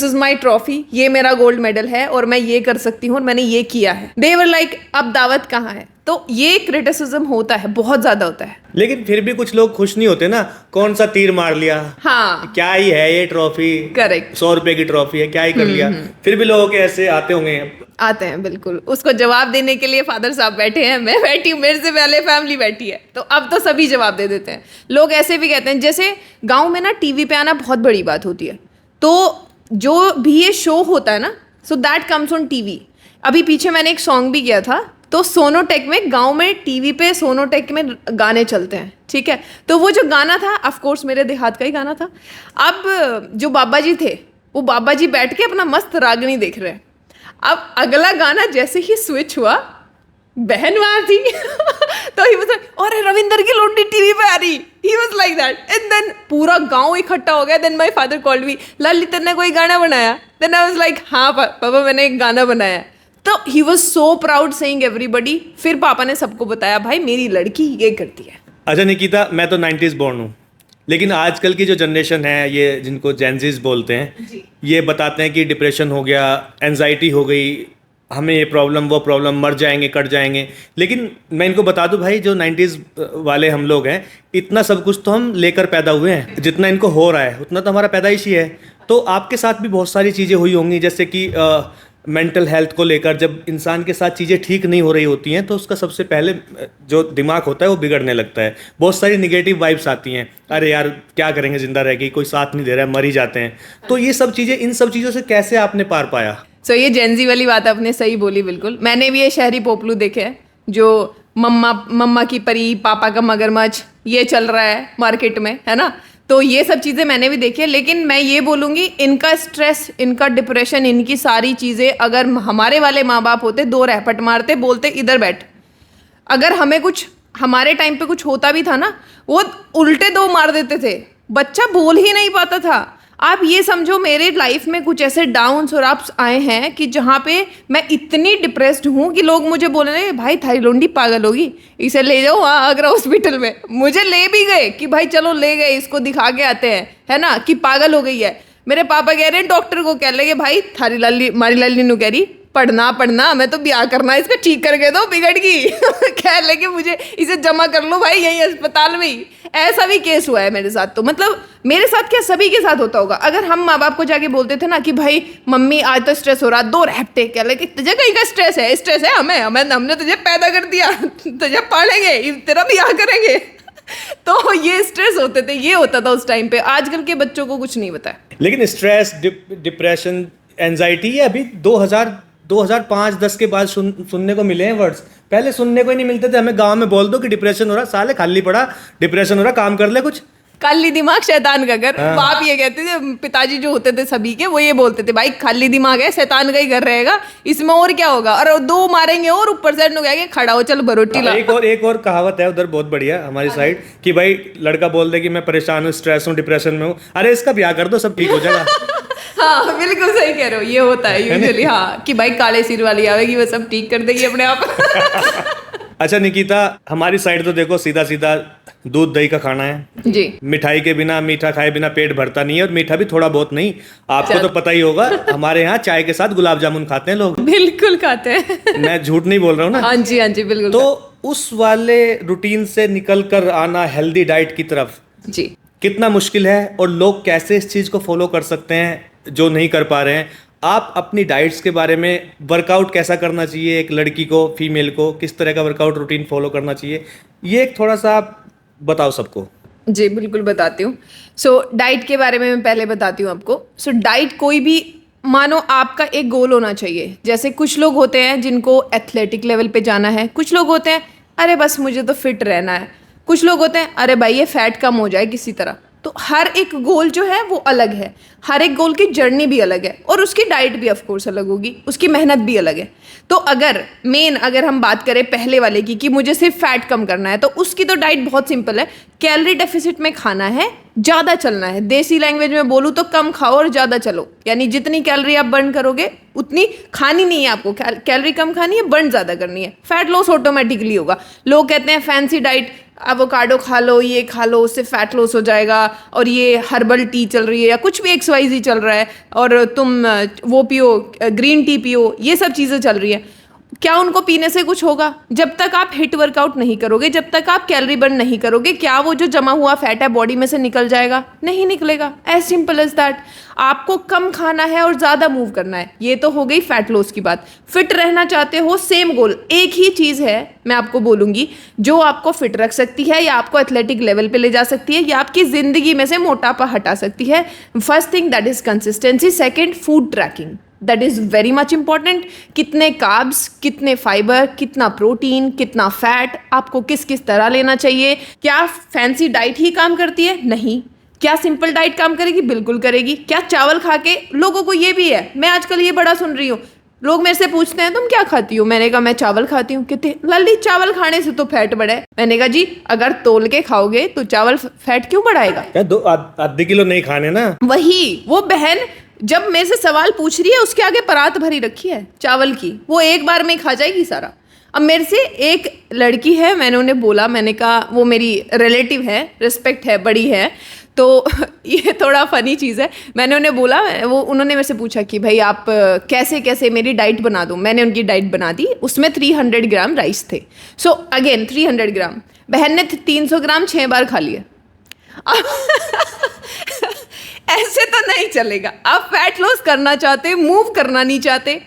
is my trophy, ये मेरा गोल्ड मेडल है और मैं ये कर सकती हूँ और मैंने ये किया है। दे वर लाइक अब दावत कहाँ है? तो ये क्रिटिसिज्म होता है, बहुत ज्यादा होता है। लेकिन फिर भी कुछ लोग खुश नहीं होते ना, कौन सा तीर मार लिया, हाँ क्या ही है ये ट्रॉफी, करेक्ट, 100 रुपए की ट्रॉफी है, क्या ही कर लिया। फिर भी लोगों के ऐसे आते होंगे, आते हैं बिल्कुल। उसको जवाब देने के लिए फादर साहब बैठे हैं, मैं बैठी हूँ, मेरे से पहले फैमिली बैठी है, तो अब तो सभी जवाब दे देते हैं। लोग ऐसे भी कहते हैं, जैसे गाँव में ना टीवी पे आना बहुत बड़ी बात होती है, तो जो भी ये शो होता है ना, so that comes on TV. अभी पीछे मैंने एक सॉन्ग भी किया था, तो सोनोटेक में, गांव में टीवी पे सोनोटेक में गाने चलते हैं, ठीक है। तो वो जो गाना था, ऑफ कोर्स मेरे देहात का ही गाना था। अब जो बाबा जी थे, वो बाबा जी बैठ के अपना मस्त रागनी देख रहे हैं। अब अगला गाना जैसे ही स्विच हुआ, बहन वहाँ थी तो ही वाज लाइक, अरे रविंदर की लोंडी टीवी पे आ रही, he was like that. And then पूरा गांव इकट्ठा हो गया। Then my father called me, Lali तेने कोई गाना बनाया? देन आई वाज लाइक हाँ पापा मैंने एक गाना बनाया। तो he was so proud saying everybody. फिर पापा ने सबको बताया, भाई मेरी लड़की ये करती है। अच्छा निकिता, मैं तो 90s बॉर्न हूँ, लेकिन आजकल की जो जनरेशन है, ये जिनको जेनजीज बोलते हैं, ये बताते हैं कि डिप्रेशन हो गया, एनजाइटी हो गई, हमें ये प्रॉब्लम वो प्रॉब्लम, मर जाएंगे कट जाएंगे। लेकिन मैं इनको बता दूं भाई, जो 90s वाले हम लोग हैं, इतना सब कुछ तो हम लेकर पैदा हुए हैं। जितना इनको हो रहा है उतना तो हमारा पैदाइश ही है। तो आपके साथ भी बहुत सारी चीज़ें हुई होंगी, जैसे कि मेंटल हेल्थ को लेकर जब इंसान के साथ चीज़ें ठीक नहीं हो रही होती हैं तो उसका सबसे पहले जो दिमाग होता है वो बिगड़ने लगता है। बहुत सारी निगेटिव वाइब्स आती हैं, अरे यार क्या करेंगे, ज़िंदा रह के कोई साथ नहीं दे रहा है, मर ही जाते हैं। तो ये सब चीज़ें, इन सब चीज़ों से कैसे आपने पार पाया? सो ये जेंजी वाली बात आपने सही बोली, बिल्कुल। मैंने भी ये शहरी पोपलू देखे हैं जो मम्मा की परी, पापा का मगरमच्छ, ये चल रहा है मार्केट में, है ना। तो ये सब चीज़ें मैंने भी देखी है। लेकिन मैं ये बोलूँगी, इनका स्ट्रेस, इनका डिप्रेशन, इनकी सारी चीज़ें अगर हमारे वाले माँ बाप होते, दो रहपट मारते, बोलते इधर बैठ। अगर हमें कुछ, हमारे टाइम पे कुछ होता भी था ना, वो उल्टे दो मार देते थे, बच्चा बोल ही नहीं पाता था। आप ये समझो, मेरे लाइफ में कुछ ऐसे डाउन्स और अप्स आए हैं कि जहाँ पे मैं इतनी डिप्रेस्ड हूँ कि लोग मुझे बोल रहे हैं, भाई थारी लोंडी पागल होगी, इसे ले जाओ वहाँ आगरा हॉस्पिटल में। मुझे ले भी गए कि भाई चलो ले गए, इसको दिखा के आते हैं, है ना, कि पागल हो गई है। मेरे पापा कह रहे हैं डॉक्टर को कह लेंगे, भाई थारी लाली मारी लाली नु कह रही पढ़ना, मैं तो ब्याह करना, इसका ठीक करके दो, बिगड़ गई। कह लेके मुझे इसे जमा कर लो भाई यही अस्पताल में ही। ऐसा भी केस हुआ है मेरे साथ। तो मतलब मेरे साथ क्या, सभी के साथ होता होगा। अगर हम माँ बाप को जाके बोलते थे ना कि भाई मम्मी आज तो स्ट्रेस हो रहा, दो रहपटे, कह लेके तुझे कहीं का स्ट्रेस है, हमने तुझे पैदा कर दिया, तुझे पालेंगे, तेरा ब्याह करेंगे। तो ये स्ट्रेस होते थे, ये होता था उस टाइम पे। आजकल के बच्चों को कुछ नहीं पता है। लेकिन स्ट्रेस, डिप्रेशन, एंजाइटी, ये अभी 2005-10 के बाद सुनने को मिले हैं वर्ड्स। पहले सुनने को ही नहीं मिलते थे। हमें गांव में बोल दो कि डिप्रेशन हो रहा, साले खाली पड़ा, डिप्रेशन हो रहा, काम कर ले कुछ। खाली दिमाग शैतान का घर, बाप ये कहते थे। पिताजी जो होते थे सभी के, वो ये बोलते थे, भाई खाली दिमाग है, शैतान का ही घर रहेगा, इसमें और क्या होगा। और दो मारेंगे और ऊपर से कहेंगे खड़ा हो, चल बरोटी ला। एक और कहावत है उधर बहुत बढ़िया हमारी साइड, कि भाई लड़का बोल दे कि मैं परेशान हूँ, स्ट्रेस हूँ, डिप्रेशन में हूँ, अरे इसका ब्याह कर दो, सब ठीक हो जाएगा। हाँ बिल्कुल सही कह रहे हो, ये होता है यूजुअली। हाँ, कि भाई काले सिर वाली आवेगी, वो सब ठीक कर देगी अपने आप। अच्छा निकिता, हमारी साइड तो देखो सीधा सीधा दूध दही का खाना है जी। मिठाई के बिना, मीठा खाए बिना पेट भरता नहीं है, और मीठा भी थोड़ा बहुत नहीं। आपको तो पता ही होगा, हमारे यहाँ चाय के साथ गुलाब जामुन खाते हैं लोग। बिल्कुल खाते हैं। मैं झूठ नहीं बोल रहा हूँ ना। हाँ जी, हाँ जी, बिल्कुल। तो उस वाले रूटीन से निकल कर आना हेल्दी डाइट की तरफ जी कितना मुश्किल है, और लोग कैसे इस चीज़ को फॉलो कर सकते हैं जो नहीं कर पा रहे हैं? आप अपनी डाइट्स के बारे में, वर्कआउट कैसा करना चाहिए एक लड़की को, फीमेल को किस तरह का वर्कआउट रूटीन फॉलो करना चाहिए, ये एक थोड़ा सा आप बताओ सबको। जी बिल्कुल बताती हूँ। सो डाइट के बारे में मैं पहले बताती हूँ आपको। सो डाइट कोई भी, मानो आपका एक गोल होना चाहिए। जैसे कुछ लोग होते हैं जिनको एथलेटिक लेवल पे जाना है, कुछ लोग होते हैं अरे बस मुझे तो फिट रहना है, कुछ लोग होते हैं अरे भाई ये फैट कम हो जाए किसी तरह। तो हर एक गोल जो है वो अलग है, हर एक गोल की जर्नी भी अलग है, और उसकी डाइट भी ऑफ कोर्स अलग होगी, उसकी मेहनत भी अलग है। तो अगर हम बात करें पहले वाले की कि मुझे सिर्फ फैट कम करना है, तो उसकी तो डाइट बहुत सिंपल है। कैलोरी डेफिसिट में खाना है, ज़्यादा चलना है। देसी लैंग्वेज में बोलूँ तो कम खाओ और ज़्यादा चलो, यानी जितनी कैलोरी आप बर्न करोगे उतनी खानी नहीं है आपको। कैलोरी कम खानी है, बर्न ज़्यादा करनी है, फैट लॉस ऑटोमेटिकली होगा। लोग कहते हैं फैंसी डाइट, एवोकाडो खा लो, ये खा लो, उससे फैट लॉस हो जाएगा, और ये हर्बल टी चल रही है या कुछ भी XYZ चल रहा है, और तुम वो पियो, ग्रीन टी पियो, ये सब चीज़ें चल रही है। क्या उनको पीने से कुछ होगा? जब तक आप हिट वर्कआउट नहीं करोगे, जब तक आप कैलोरी बर्न नहीं करोगे, क्या वो जो जमा हुआ फैट है बॉडी में से निकल जाएगा? नहीं निकलेगा। As simple as that. आपको कम खाना है और ज़्यादा मूव करना है। ये तो हो गई फैट लॉस की बात। फिट रहना चाहते हो, सेम गोल, एक ही चीज़ है मैं आपको बोलूँगी जो आपको फिट रख सकती है, या आपको एथलेटिक लेवल पे ले जा सकती है, या आपकी ज़िंदगी में से मोटापा हटा सकती है। First thing that is consistency. Second, food tracking, that is very much important. कितने कार्ब्स, कितने फाइबर, कितना प्रोटीन, कितना फैट आपको किस किस तरह लेना चाहिए। क्या फैंसी डाइट ही काम करती है? नहीं। क्या सिंपल डाइट काम करेगी? बिल्कुल करेगी। क्या चावल खा के, लोगों को ये भी है, मैं आजकल ये बड़ा सुन रही हूँ, लोग मेरे से पूछते हैं तुम क्या खाती हो? मैंने कहा मैं चावल खाती हूँ। कहते लल्ली चावल खाने से तो फैट बढ़े। मैंने कहा जी अगर तोल के खाओगे तो चावल फैट क्यों बढ़ाएगा? आधे किलो नहीं खाने ना। वही वो बहन जब मेरे से सवाल पूछ रही है, उसके आगे परात भरी रखी है चावल की, वो एक बार में खा जाएगी सारा। अब मेरे से एक लड़की है, मैंने उन्हें बोला, मैंने कहा वो मेरी रिलेटिव है, रिस्पेक्ट है, बड़ी है, तो ये थोड़ा फनी चीज़ है। मैंने उन्हें बोला, वो उन्होंने मेरे से पूछा कि भाई आप कैसे कैसे मेरी डाइट बना दूँ। मैंने उनकी डाइट बना दी, उसमें 300 ग्राम राइस थे। सो अगेन 300 ग्राम, बहन ने 300 ग्राम 6 बार खा लिया। ऐसे तो नहीं चलेगा। आप फैट लॉस करना चाहते, मूव करना नहीं चाहते,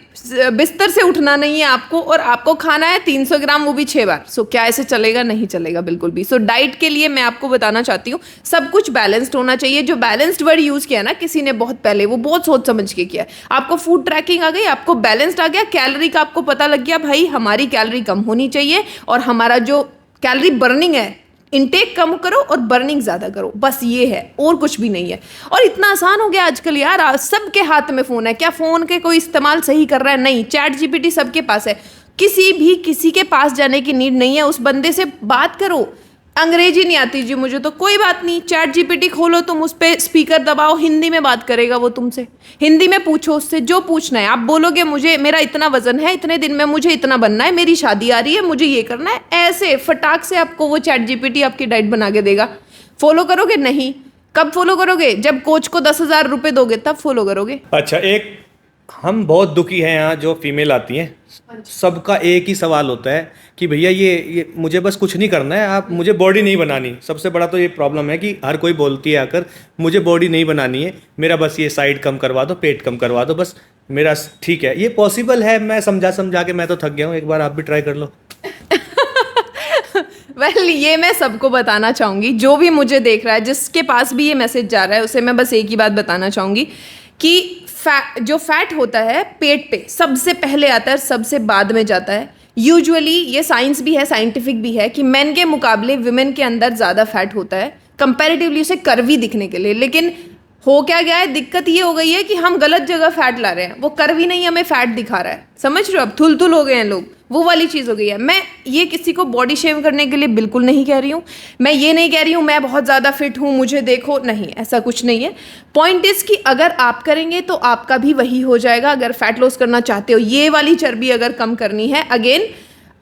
बिस्तर से उठना नहीं है आपको, और आपको खाना है 300 ग्राम, वो भी 6 बार। सो क्या ऐसे चलेगा? नहीं चलेगा बिल्कुल भी। सो डाइट के लिए मैं आपको बताना चाहती हूँ, सब कुछ बैलेंस्ड होना चाहिए। जो बैलेंस्ड वर्ड यूज़ किया ना किसी ने बहुत पहले, वो बहुत सोच समझ के किया। आपको फूड ट्रैकिंग आ गई, आपको बैलेंस्ड आ गया, कैलोरी का आपको पता लग गया, भाई हमारी कैलोरी कम होनी चाहिए और हमारा जो कैलोरी बर्निंग है, इनटेक कम करो और बर्निंग ज़्यादा करो, बस ये है, और कुछ भी नहीं है। और इतना आसान हो गया आजकल यार, सबके हाथ में फ़ोन है। क्या फ़ोन के कोई इस्तेमाल सही कर रहा है? नहीं। चैट जीपीटी सबके पास है, किसी के पास जाने की नीड नहीं है। उस बंदे से बात करो। अंग्रेजी नहीं आती जी मुझे, तो कोई बात नहीं, चैट जीपीटी खोलो, तुम उस पर स्पीकर दबाओ, हिंदी में बात करेगा वो तुमसे। हिंदी में पूछो उससे जो पूछना है। आप बोलोगे मुझे, मेरा इतना वजन है, इतने दिन में मुझे इतना बनना है, मेरी शादी आ रही है, मुझे ये करना है, ऐसे फटाक से आपको वो चैट जीपीटी आपकी डाइट बना के देगा। फॉलो करोगे? नहीं। कब फॉलो करोगे? जब कोच को 10,000 रुपये दोगे तब फॉलो करोगे। अच्छा, एक हम बहुत दुखी हैं यहाँ जो फीमेल आती हैं, सबका एक ही सवाल होता है कि भैया ये मुझे बस कुछ नहीं करना है, आप मुझे बॉडी नहीं बनानी। सबसे बड़ा तो ये प्रॉब्लम है कि हर कोई बोलती है आकर, मुझे बॉडी नहीं बनानी है, मेरा बस ये साइड कम करवा दो, पेट कम करवा दो, बस मेरा ठीक है। ये पॉसिबल है? मैं समझा के मैं तो थक गया हूँ, एक बार आप भी ट्राई कर लो। वेल ये मैं सबको बताना चाहूँगी, जो भी मुझे देख रहा है, जिसके पास भी ये मैसेज जा रहा है, उसे मैं बस एक ही बात बताना चाहूँगी कि जो फैट होता है पेट पे सबसे पहले आता है, सबसे बाद में जाता है। यूजुअली ये साइंस भी है, साइंटिफिक भी है कि मेन के मुकाबले विमेन के अंदर ज़्यादा फैट होता है कंपैरेटिवली, उसे कर्वी दिखने के लिए। लेकिन हो क्या गया है, दिक्कत ये हो गई है कि हम गलत जगह फैट ला रहे हैं। वो कर्वी नहीं हमें फैट दिखा रहा है, समझ रहे हो? अब थुल हो गए हैं लोग, वो वाली चीज़ हो गई है। मैं ये किसी को बॉडी शेम करने के लिए बिल्कुल नहीं कह रही हूँ। मैं ये नहीं कह रही हूँ मैं बहुत ज़्यादा फिट हूँ, मुझे देखो, नहीं, ऐसा कुछ नहीं है। पॉइंट इज़ कि अगर आप करेंगे तो आपका भी वही हो जाएगा। अगर फैट लॉस करना चाहते हो, ये वाली चर्बी अगर कम करनी है, अगेन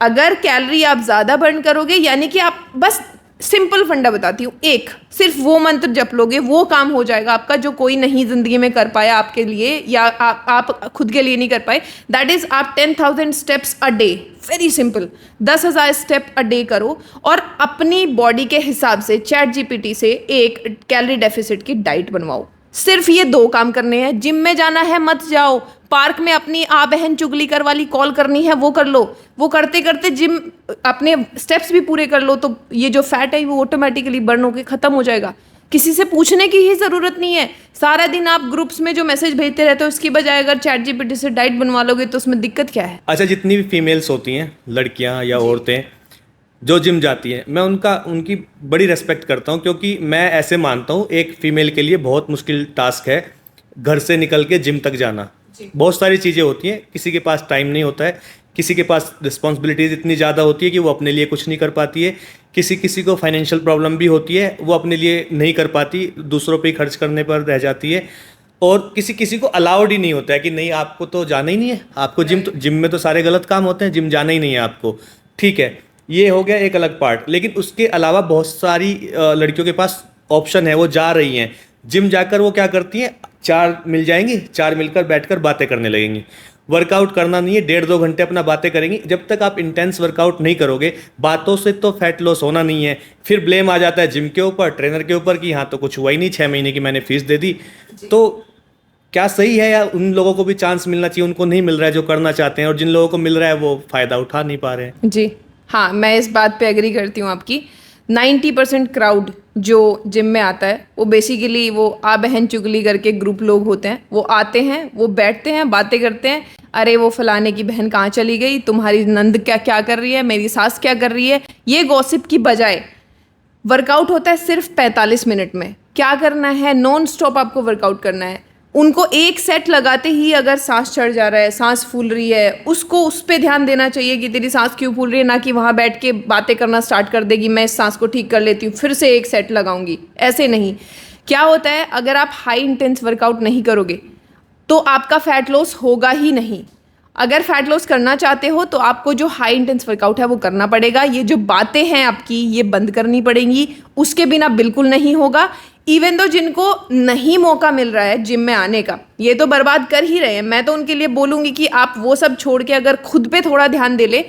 अगर कैलोरी आप ज़्यादा बर्न करोगे, यानी कि आप बस सिंपल फंडा बताती हूँ, एक सिर्फ वो मंत्र जप लोगे, वो काम हो जाएगा आपका जो कोई नहीं ज़िंदगी में कर पाया आपके लिए, या आप खुद के लिए नहीं कर पाए। दैट इज़ आप 10,000 steps a day, very simple, 10,000 step a day करो और अपनी बॉडी के हिसाब से चैट जीपीटी से एक कैलोरी डेफिसिट की डाइट बनवाओ। सिर्फ ये 2 काम करने हैं। जिम में जाना है मत जाओ, पार्क में अपनी बहन चुगली कर वाली कॉल करनी है वो कर लो, वो करते करते जिम अपने स्टेप्स भी पूरे कर लो, तो ये जो फैट है वो ऑटोमेटिकली बर्न होकर ख़त्म हो जाएगा। किसी से पूछने की ही ज़रूरत नहीं है। सारा दिन आप ग्रुप्स में जो मैसेज भेजते रहते हो, उसकी बजाय अगर चैट जीपीटी से डाइट बनवा लोगे तो उसमें दिक्कत क्या है? अच्छा, जितनी भी फीमेल्स होती हैं, लड़कियां या औरतें जो जिम जाती हैं, मैं उनकी बड़ी रेस्पेक्ट करता हूं, क्योंकि मैं ऐसे मानता हूं एक फ़ीमेल के लिए बहुत मुश्किल टास्क है घर से निकल के जिम तक जाना। बहुत सारी चीज़ें होती हैं, किसी के पास टाइम नहीं होता है, किसी के पास रिस्पॉन्सिबिलिटीज़ इतनी ज़्यादा होती है कि वो अपने लिए कुछ नहीं कर पाती है, किसी को फाइनेंशियल प्रॉब्लम भी होती है, वो अपने लिए नहीं कर पाती, दूसरों पे ही खर्च करने पर रह जाती है, और किसी को अलाउड ही नहीं होता है कि नहीं आपको तो जाना ही नहीं है, आपको जिम में तो सारे गलत काम होते हैं, जिम जाना ही नहीं है आपको। ठीक है, ये हो गया एक अलग पार्ट। लेकिन उसके अलावा बहुत सारी लड़कियों के पास ऑप्शन है, वो जा रही हैं जिम। जाकर वो क्या करती हैं, 4 मिल जाएंगी, 4 मिलकर बैठकर बातें करने लगेंगी। वर्कआउट करना नहीं है, 1.5-2 घंटे अपना बातें करेंगी। जब तक आप इंटेंस वर्कआउट नहीं करोगे, बातों से तो फैट लॉस होना नहीं है। फिर ब्लेम आ जाता है जिम के ऊपर, ट्रेनर के ऊपर कि हाँ तो कुछ हुआ ही नहीं, 6 महीने की मैंने फीस दे दी। तो क्या सही है, या उन लोगों को भी चांस मिलना चाहिए? उनको नहीं मिल रहा है जो करना चाहते हैं, और जिन लोगों को मिल रहा है वो फ़ायदा उठा नहीं पा रहे हैं। जी हाँ, मैं इस बात पे एग्री करती हूँ आपकी। 90% क्राउड जो जिम में आता है वो बेसिकली वो बहन चुगली करके ग्रुप लोग होते हैं। वो आते हैं, वो बैठते हैं, बातें करते हैं, अरे वो फलाने की बहन कहाँ चली गई, तुम्हारी नंद क्या कर रही है, मेरी सास क्या कर रही है, ये गॉसिप की बजाय वर्कआउट होता है सिर्फ 45 मिनट में। क्या करना है, नॉन स्टॉप आपको वर्कआउट करना है। उनको एक सेट लगाते ही अगर सांस चढ़ जा रहा है, सांस फूल रही है, उसको उस पर ध्यान देना चाहिए कि तेरी सांस क्यों फूल रही है, ना कि वहाँ बैठ के बातें करना स्टार्ट कर देगी, मैं इस सांस को ठीक कर लेती हूँ फिर से एक सेट लगाऊंगी। ऐसे नहीं। क्या होता है, अगर आप हाई इंटेंस वर्कआउट नहीं करोगे तो आपका फैट लॉस होगा ही नहीं। अगर फैट लॉस करना चाहते हो तो आपको जो हाई इंटेंस वर्कआउट है वो करना पड़ेगा। ये जो बातें हैं आपकी ये बंद करनी पड़ेंगी, उसके बिना बिल्कुल नहीं होगा। इवन तो जिनको नहीं मौका मिल रहा है जिम में आने का, ये तो बर्बाद कर ही रहे हैं। मैं तो उनके लिए बोलूँगी कि आप वो सब छोड़ के अगर खुद पे थोड़ा ध्यान दे ले।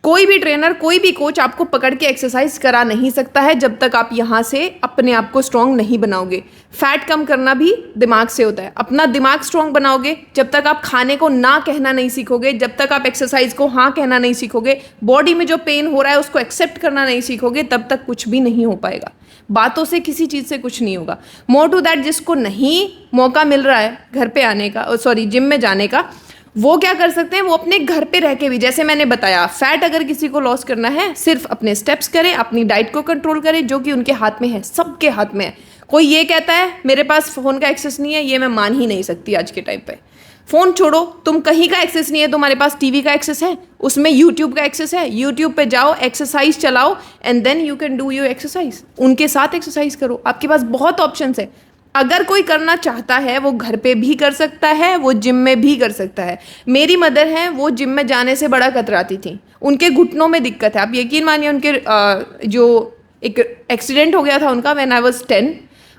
कोई भी ट्रेनर, कोई भी कोच आपको पकड़ के एक्सरसाइज करा नहीं सकता है जब तक आप यहाँ से अपने आप को स्ट्रांग नहीं बनाओगे। फैट कम करना भी दिमाग से होता है। अपना दिमाग स्ट्रांग बनाओगे जब तक आप खाने को ना कहना नहीं सीखोगे, जब तक आप एक्सरसाइज को हाँ कहना नहीं सीखोगे, बॉडी में जो पेन हो रहा है उसको एक्सेप्ट करना नहीं सीखोगे, तब तक कुछ भी नहीं हो पाएगा। बातों से किसी चीज़ से कुछ नहीं होगा। मोर टू दैट, जिसको नहीं मौका मिल रहा है घर पे आने का, सॉरी जिम में जाने का, वो क्या कर सकते हैं, वो अपने घर पे रह के भी, जैसे मैंने बताया, फैट अगर किसी को लॉस करना है सिर्फ अपने स्टेप्स करें, अपनी डाइट को कंट्रोल करें, जो कि उनके हाथ में है, सबके हाथ में है। कोई ये कहता है मेरे पास फ़ोन का एक्सेस नहीं है, ये मैं मान ही नहीं सकती आज के टाइम पे। फ़ोन छोड़ो, तुम कहीं का एक्सेस नहीं है, तुम्हारे पास टीवी का एक्सेस है, उसमें यूट्यूब का एक्सेस है, यूट्यूब पे जाओ, एक्सरसाइज चलाओ and then you can do your exercise. उनके साथ एक्सरसाइज करो, आपके पास बहुत ऑप्शंस है। अगर कोई करना चाहता है वो घर पे भी कर सकता है, वो जिम में भी कर सकता है। मेरी मदर हैं, वो जिम में जाने से बड़ा कतराती थी, उनके घुटनों में दिक्कत है। आप यकीन मानिए, उनके जो एक एक्सीडेंट हो गया था उनका व्हेन आई वाज 10,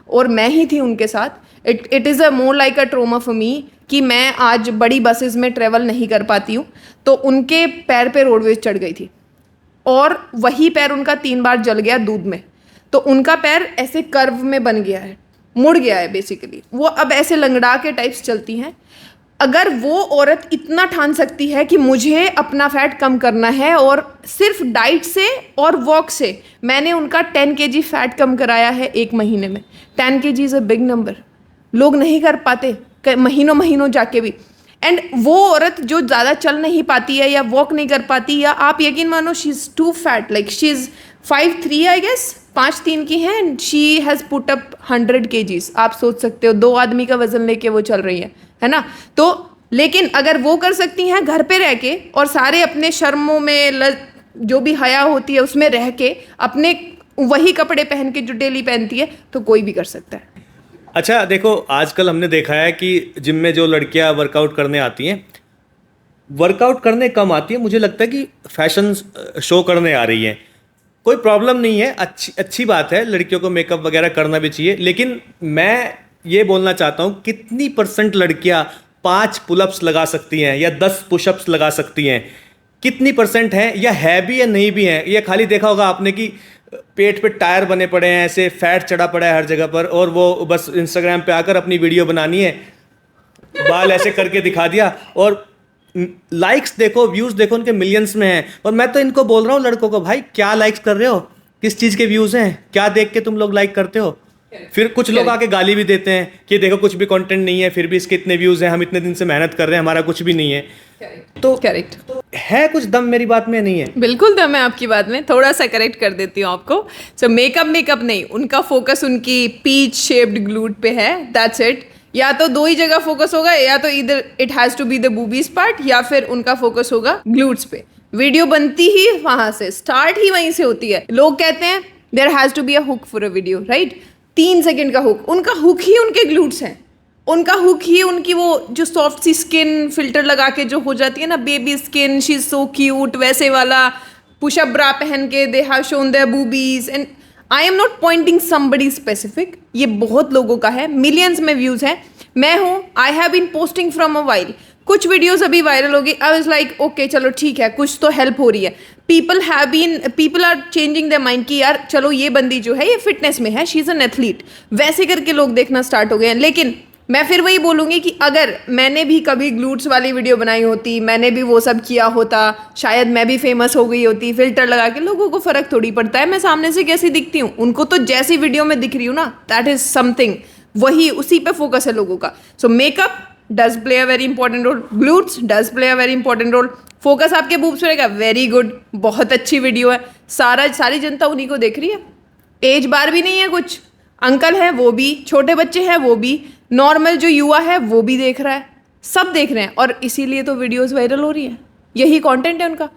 और मैं ही थी उनके साथ। It is a more like a trauma for me कि मैं आज बड़ी बसेस में ट्रेवल नहीं कर पाती हूँ। तो उनके पैर पे रोडवेज चढ़ गई थी और वही पैर उनका 3 बार जल गया दूध में। तो उनका पैर ऐसे कर्व में बन गया है, मुड़ गया है बेसिकली। वो अब ऐसे लंगड़ा के टाइप्स चलती हैं। अगर वो औरत इतना ठान सकती है कि मुझे अपना फैट कम करना है और सिर्फ डाइट से और वॉक से, मैंने उनका 10 kg फैट कम कराया है 1 महीने में। 10 kg is a big number, लोग नहीं कर पाते महीनों महीनों जाके भी। एंड वो औरत जो ज़्यादा चल नहीं पाती है या वॉक नहीं कर पाती, या आप यकीन मानो she is too fat, like she is 5'3" I guess, 5'3" की है, and she has put up 100 kgs। आप सोच सकते हो 2 आदमी का वजन लेके वो चल रही है ना। तो लेकिन अगर वो कर सकती हैं घर पे रह के, और सारे अपने शर्मों में जो भी हया होती है उसमें रह के, अपने वही कपड़े पहन के जो डेली पहनती है, तो कोई भी कर सकता है। अच्छा देखो, आजकल हमने देखा है कि जिम में जो लड़कियां वर्कआउट करने आती हैं, वर्कआउट करने कम आती है, मुझे लगता है कि फैशन शो करने आ रही हैं। कोई प्रॉब्लम नहीं है, अच्छी बात है, लड़कियों को मेकअप वगैरह करना भी चाहिए। लेकिन मैं ये बोलना चाहता हूँ, कितनी % लड़कियाँ 5 पुलअप्स लगा सकती हैं या 10 पुशअप्स लगा सकती हैं? कितनी % हैं, या है भी या नहीं भी हैं? ये खाली देखा होगा आपने कि पेट पे टायर बने पड़े हैं, ऐसे फैट चढ़ा पड़ा है हर जगह पर, और वो बस इंस्टाग्राम पे आकर अपनी वीडियो बनानी है, बाल ऐसे करके दिखा दिया, और लाइक्स देखो, व्यूज़ देखो, उनके मिलियंस में हैं। और मैं तो इनको बोल रहा हूँ लड़कों को, भाई क्या लाइक्स कर रहे हो, किस चीज़ के व्यूज़ हैं, क्या देख के तुम लोग लाइक करते हो? फिर कुछ लोग आके गाली भी देते हैं कि देखो कुछ भी कंटेंट नहीं है, फिर भी इसके इतने व्यूज़ हैं, हम इतने दिन से मेहनत कर रहे हैं, हमारा कुछ भी नहीं है। तो करेक्ट है, कुछ दम मेरी बात में नहीं है? बिल्कुल दम है आपकी बात में, थोड़ा सा करेक्ट कर देती हूँ आपको। सो मेकअप नहीं, उनका फोकस उनकी पीच शेप्ड ग्लूट पे है, दैट्स इट। या तो 2 ही जगह फोकस होगा, या तो इधर it has to be the boobies part, या फिर उनका फोकस होगा ग्लूट्स पे। वीडियो बनती ही वहाँ से, स्टार्ट ही वहीं से होती है। लोग कहते हैं there has to be a hook for a video, right? 3 second का हुक, उनका हुक ही उनके ग्लूट्स हैं, उनका हुक ही उनकी वो जो सॉफ्ट सी स्किन फिल्टर लगा के जो हो जाती है ना, baby skin, she is so cute, वैसे वाला पुशअप ब्रा पहन के they have shown their boobies. And I am not pointing somebody specific, ये बहुत लोगों का है, मिलियंस में व्यूज़ हैं। मैं हूँ, I have been posting from a while, कुछ वीडियोस अभी वायरल होगी, आई वाज लाइक ओके चलो ठीक है, कुछ तो हेल्प हो रही है। People are changing their mind कि यार चलो ये बंदी जो है ये फिटनेस में है, शी इज़ एन एथलीट, वैसे करके लोग देखना स्टार्ट हो गए हैं। लेकिन मैं फिर वही बोलूँगी कि अगर मैंने भी कभी ग्लूट्स वाली वीडियो बनाई होती, मैंने भी वो सब किया होता, शायद मैं भी फेमस हो गई होती। फिल्टर लगा के लोगों को फ़र्क थोड़ी पड़ता है मैं सामने से कैसी दिखती हूँ, उनको तो जैसी वीडियो में दिख रही हूँ ना, दैट इज़ समथिंग, वही उसी पे फोकस है लोगों का। So makeup does play a very important role, glutes does play a very important role. Focus आपके बूब्स पे रहेगा, वेरी गुड, बहुत अच्छी वीडियो है, सारी जनता उन्हीं को देख रही है, एज बार भी नहीं है कुछ, अंकल है वो भी, छोटे बच्चे हैं वो भी, नॉर्मल जो युवा है वो भी देख रहा है, सब देख रहे हैं, और इसीलिए तो वीडियोस वायरल हो रही है, यही कंटेंट है उनका।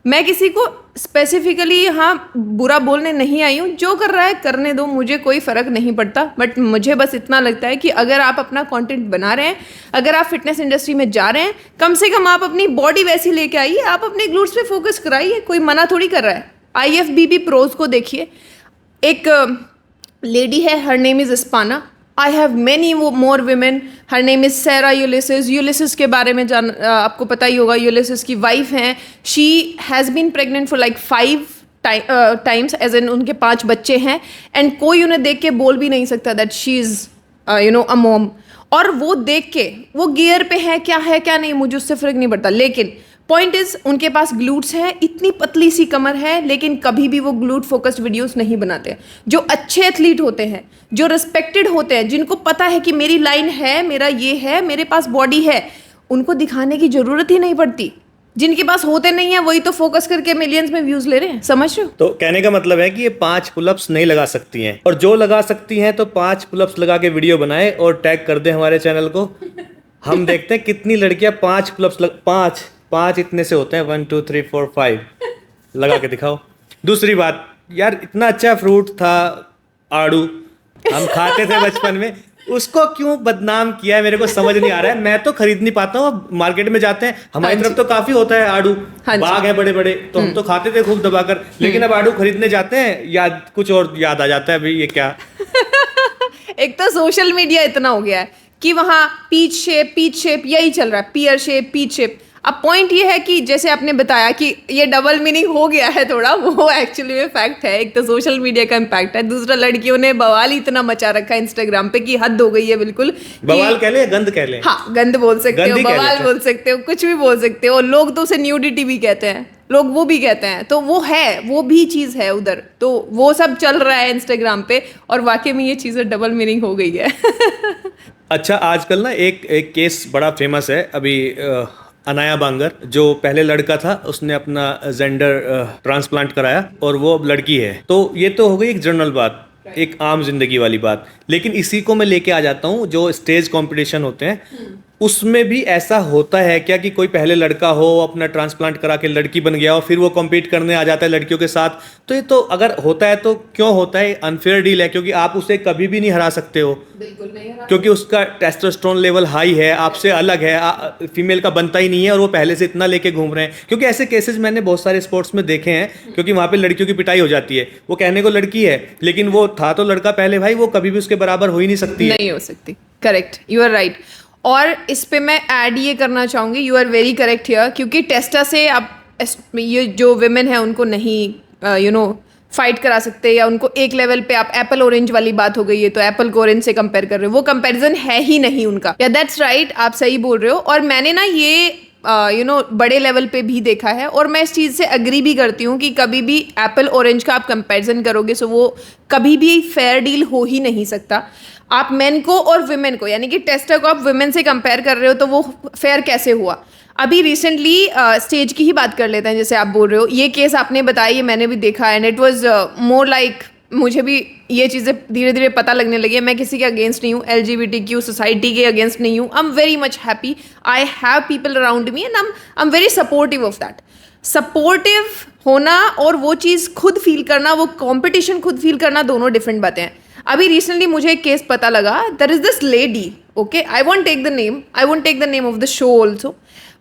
मैं किसी को स्पेसिफिकली यहाँ बुरा बोलने नहीं आई हूँ, जो कर रहा है करने दो, मुझे कोई फ़र्क नहीं पड़ता। बट मुझे बस इतना लगता है कि अगर आप अपना कंटेंट बना रहे हैं, अगर आप फिटनेस इंडस्ट्री में जा रहे हैं, कम से कम आप अपनी बॉडी वैसी लेके आइए, आप अपने ग्लूट्स पे फोकस कराइए, कोई मना थोड़ी कर रहा है। IFBB प्रोज को देखिए, एक लेडी है, her name is Espana. I have many more women, her name is Sarah Ulysses. Ulysses के बारे में आपको पता ही होगा, यूलिसिस की वाइफ हैं। She has been pregnant for like 5 times, as in उनके 5 बच्चे हैं, एंड कोई उन्हें देख के बोल भी नहीं सकता that she is a mom. और वो देख के वो गियर पे है क्या नहीं, मुझे उससे फ़र्क नहीं पड़ता। लेकिन पॉइंट इज उनके पास ग्लूट्स हैं, इतनी पतली सी कमर है, लेकिन कभी भी वो ग्लूट फोकस्ड वीडियोस नहीं बनाते। जो अच्छे एथलीट होते हैं, जो रिस्पेक्टेड होते हैं, जिनको पता है कि मेरी लाइन है, मेरा ये है, मेरे पास बॉडी है, उनको दिखाने की ज़रूरत ही नहीं पड़ती। जिनके पास होते नहीं है वही तो फोकस करके मिलियंस में व्यूज ले रहे हैं, समझ रहे हो? तो कहने का मतलब है कि ये 5 पुलअप्स नहीं लगा सकती हैं, और जो लगा सकती हैं तो 5 पुलअप्स लगा के वीडियो बनाए और टैग कर दे हमारे चैनल को। हम देखते हैं कितनी लड़कियां 5 पुलअप्स 5 इतने से होते हैं, 1 2 3 4 5 लगा के दिखाओ। दूसरी बात यार, इतना अच्छा फ्रूट था आड़ू, हम खाते थे बचपन में, उसको क्यों बदनाम किया है मेरे को समझ नहीं आ रहा है। मैं तो खरीद नहीं पाता हूँ, मार्केट में जाते हैं हमारी तरफ तो काफी होता है आड़ू, बाग है बड़े बड़े, तो हम तो खाते थे खूब दबाकर। लेकिन अब आड़ू खरीदने जाते हैं, याद कुछ और याद आ जाता है, भाई ये क्या। एक तो सोशल मीडिया इतना हो गया है कि वहाँ पीच शेप यही चल रहा है, पियर शेप, पीच शेप। अब पॉइंट ये है कि जैसे आपने बताया कि ये डबल मीनिंग हो गया है थोड़ा, वो एक्चुअली में फैक्ट है। एक तो सोशल मीडिया का इम्पैक्ट है, दूसरा लड़कियों ने बवाल इतना मचा रखा है इंस्टाग्राम पे कि हद हो गई है बिल्कुल। बवाल कह ले, गंद कह ले। हाँ, गंद बोल सकते हो, बवाल बोल सकते हो, कुछ भी बोल सकते हो। लोग तो उसे न्यूडिटी भी कहते हैं, लोग वो भी कहते हैं, तो वो है, वो भी चीज़ है उधर, तो वो सब चल रहा है इंस्टाग्राम पे, और वाकई में ये चीज़ें डबल मीनिंग हो गई है। अच्छा, आजकल ना एक केस बड़ा फेमस है अभी, अनाया बांगर, जो पहले लड़का था उसने अपना जेंडर ट्रांसप्लांट कराया और वो अब लड़की है। तो ये तो हो गई एक जनरल बात, एक आम जिंदगी वाली बात। लेकिन इसी को मैं लेके आ जाता हूँ, जो स्टेज कंपटीशन होते हैं उसमें भी ऐसा होता है क्या कि कोई पहले लड़का हो, अपना ट्रांसप्लांट करा के लड़की बन गया और फिर वो कम्पीट करने आ जाता है लड़कियों के साथ? तो ये तो अगर होता है तो क्यों होता है? अनफेयर डील है, क्योंकि आप उसे कभी भी नहीं हरा सकते हो, बिल्कुल नहीं हरा, क्योंकि उसका टेस्टोस्टेरोन लेवल हाई है, आपसे अलग है, फीमेल का बनता ही नहीं है, और वो पहले से इतना लेके घूम रहे हैं। क्योंकि ऐसे केसेस मैंने बहुत सारे स्पोर्ट्स में देखे हैं, क्योंकि वहाँ पे लड़कियों की पिटाई हो जाती है। वो कहने को लड़की है लेकिन वो था तो लड़का पहले, भाई वो कभी भी उसके बराबर हो ही नहीं सकती है। नहीं हो सकती, करेक्ट, यू आर राइट। और इस पे मैं ऐड ये करना चाहूँगी, you are very correct here, क्योंकि टेस्टा से आप ये जो विमेन है उनको नहीं फाइट करा सकते, या उनको एक लेवल पे आप एप्पल ऑरेंज वाली बात हो गई है तो एप्पल को ऑरेंज से कंपेयर कर रहे हो, वो कंपैरिजन है ही नहीं उनका। या दैट्स राइट, आप सही बोल रहे हो। और मैंने ना ये बड़े लेवल पे भी देखा है, और मैं इस चीज़ से अग्री भी करती हूँ कि कभी भी एप्पल ऑरेंज का आप कंपैरिजन करोगे सो वो कभी भी फेयर डील हो ही नहीं सकता। आप मेन को और विमेन को, यानी कि टेस्टर को आप विमेन से कंपेयर कर रहे हो तो वो फेयर कैसे हुआ? अभी रिसेंटली स्टेज की ही बात कर लेते हैं, जैसे आप बोल रहे हो, ये केस आपने बताया, ये मैंने भी देखा, and it was more like, मुझे भी ये चीज़ें धीरे धीरे पता लगने लगी है। मैं किसी के अगेंस्ट नहीं हूँ, LGBTQ सोसाइटी के अगेंस्ट नहीं हूँ। I am very much happy, I have people around me and I am very supportive of that. Supportive होना और वो चीज़ खुद फील करना, वो कॉम्पिटिशन खुद फील करना, दोनों डिफरेंट बातें हैं। अभी रिसेंटली मुझे एक केस पता लगा, there is this lady, okay, I won't take the name of the show also,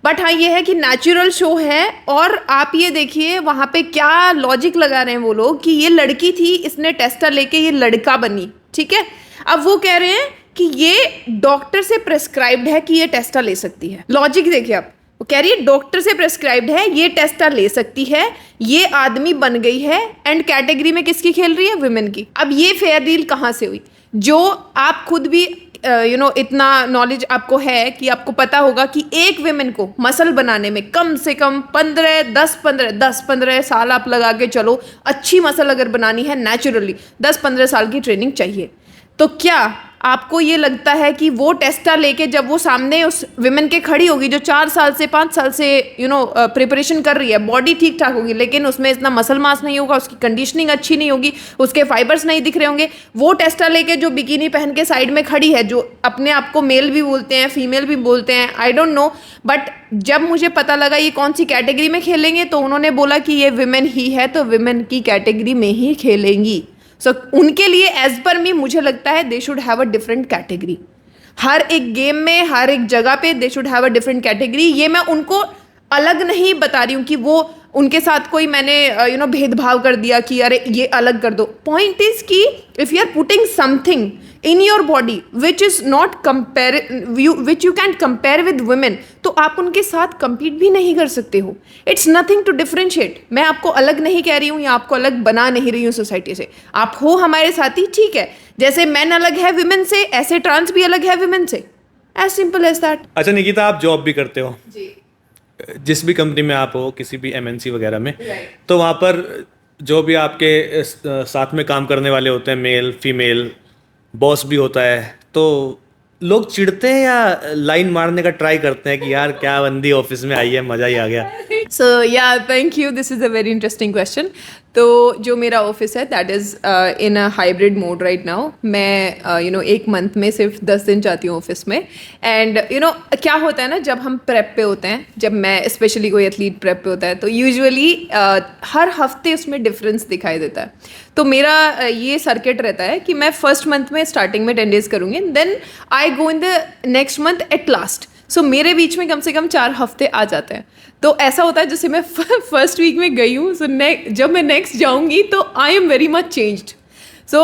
but हाँ ये है कि नेचुरल शो है, और आप ये देखिए वहाँ पे क्या लॉजिक लगा रहे हैं वो लोग कि ये लड़की थी, इसने टेस्टर लेके ये लड़का बनी, ठीक है। अब वो कह रहे हैं कि ये डॉक्टर से प्रेस्क्राइब्ड है कि ये टेस्टर ले सकती है। लॉजिक देखिए आप, वो कह रही है डॉक्टर से प्रेस्क्राइब्ड है, ये टेस्टर ले सकती है, ये आदमी बन गई है, एंड कैटेगरी में किसकी खेल रही है? विमेन की। अब ये फेयर डील कहाँ से हुई? जो आप खुद भी इतना नॉलेज आपको है कि आपको पता होगा कि एक विमेन को मसल बनाने में कम से कम 10-15 साल आप लगा के चलो, अच्छी मसल अगर बनानी है नेचुरली 10-15 साल की ट्रेनिंग चाहिए। तो क्या आपको ये लगता है कि वो टेस्टा लेके जब वो सामने उस विमेन के खड़ी होगी जो 4 साल से 5 साल से प्रिपरेशन कर रही है, बॉडी ठीक ठाक होगी लेकिन उसमें इतना मसल मास नहीं होगा, उसकी कंडीशनिंग अच्छी नहीं होगी, उसके फाइबर्स नहीं दिख रहे होंगे, वो टेस्टा लेके जो बिकिनी पहन के साइड में खड़ी है, जो अपने आप को मेल भी बोलते हैं फीमेल भी बोलते हैं, आई डोंट नो, बट जब मुझे पता लगा ये कौन सी कैटेगरी में खेलेंगे तो उन्होंने बोला कि ये विमेन ही है तो विमेन की कैटेगरी में ही खेलेंगी। सो उनके लिए एज पर मी मुझे लगता है they should have a different category. हर एक गेम में हर एक जगह पे they should have a different category. ये मैं उनको अलग नहीं बता रही हूँ कि वो उनके साथ कोई मैंने भेदभाव कर दिया कि अरे ये अलग कर दो। पॉइंट इज कि if you are putting something in your body which is not compare which you can compare with women तो आप उनके साथ compete भी नहीं कर सकते हो। It's nothing to differentiate. मैं आपको अलग नहीं कह रही हूँ या आपको अलग बना नहीं रही हूँ सोसाइटी से। आप हो हमारे साथी, ठीक है, जैसे मैन अलग है विमेन से ऐसे ट्रांस भी अलग है विमेन से, एज सिंपल एज दैट। अच्छा निकिता, आप जॉब भी करते हो जी, जिस भी कंपनी में आप हो, किसी भी एमएनसी वगैरह में, Right. तो वहाँ पर जो भी आपके साथ में काम करने वाले होते हैं, मेल फीमेल, बॉस भी होता है, तो लोग चिढ़ते हैं या लाइन मारने का ट्राई करते हैं कि यार क्या बंदी ऑफिस में आई है, मज़ा ही आ गया? सो या thank you, this is a very interesting question. तो जो मेरा ऑफिस है that is in a hybrid mode right now. मैं एक मंथ में सिर्फ 10 दिन जाती हूँ ऑफिस में। एंड क्या होता है ना, जब हम प्रेप पे होते हैं, जब मैं स्पेशली कोई एथलीट प्रेप पे होता है तो यूजुअली हर हफ्ते उसमें डिफरेंस दिखाई देता है। तो मेरा ये सर्किट रहता है कि मैं फर्स्ट मंथ में स्टार्टिंग में 10 डेज करूँगी, then I go in the next month at last. So मेरे बीच में कम से कम 4 हफ्ते आ जाते हैं। तो ऐसा होता है जैसे मैं फर्स्ट वीक में गई हूँ, सो जब मैं नेक्स्ट जाऊँगी तो I am very much changed. So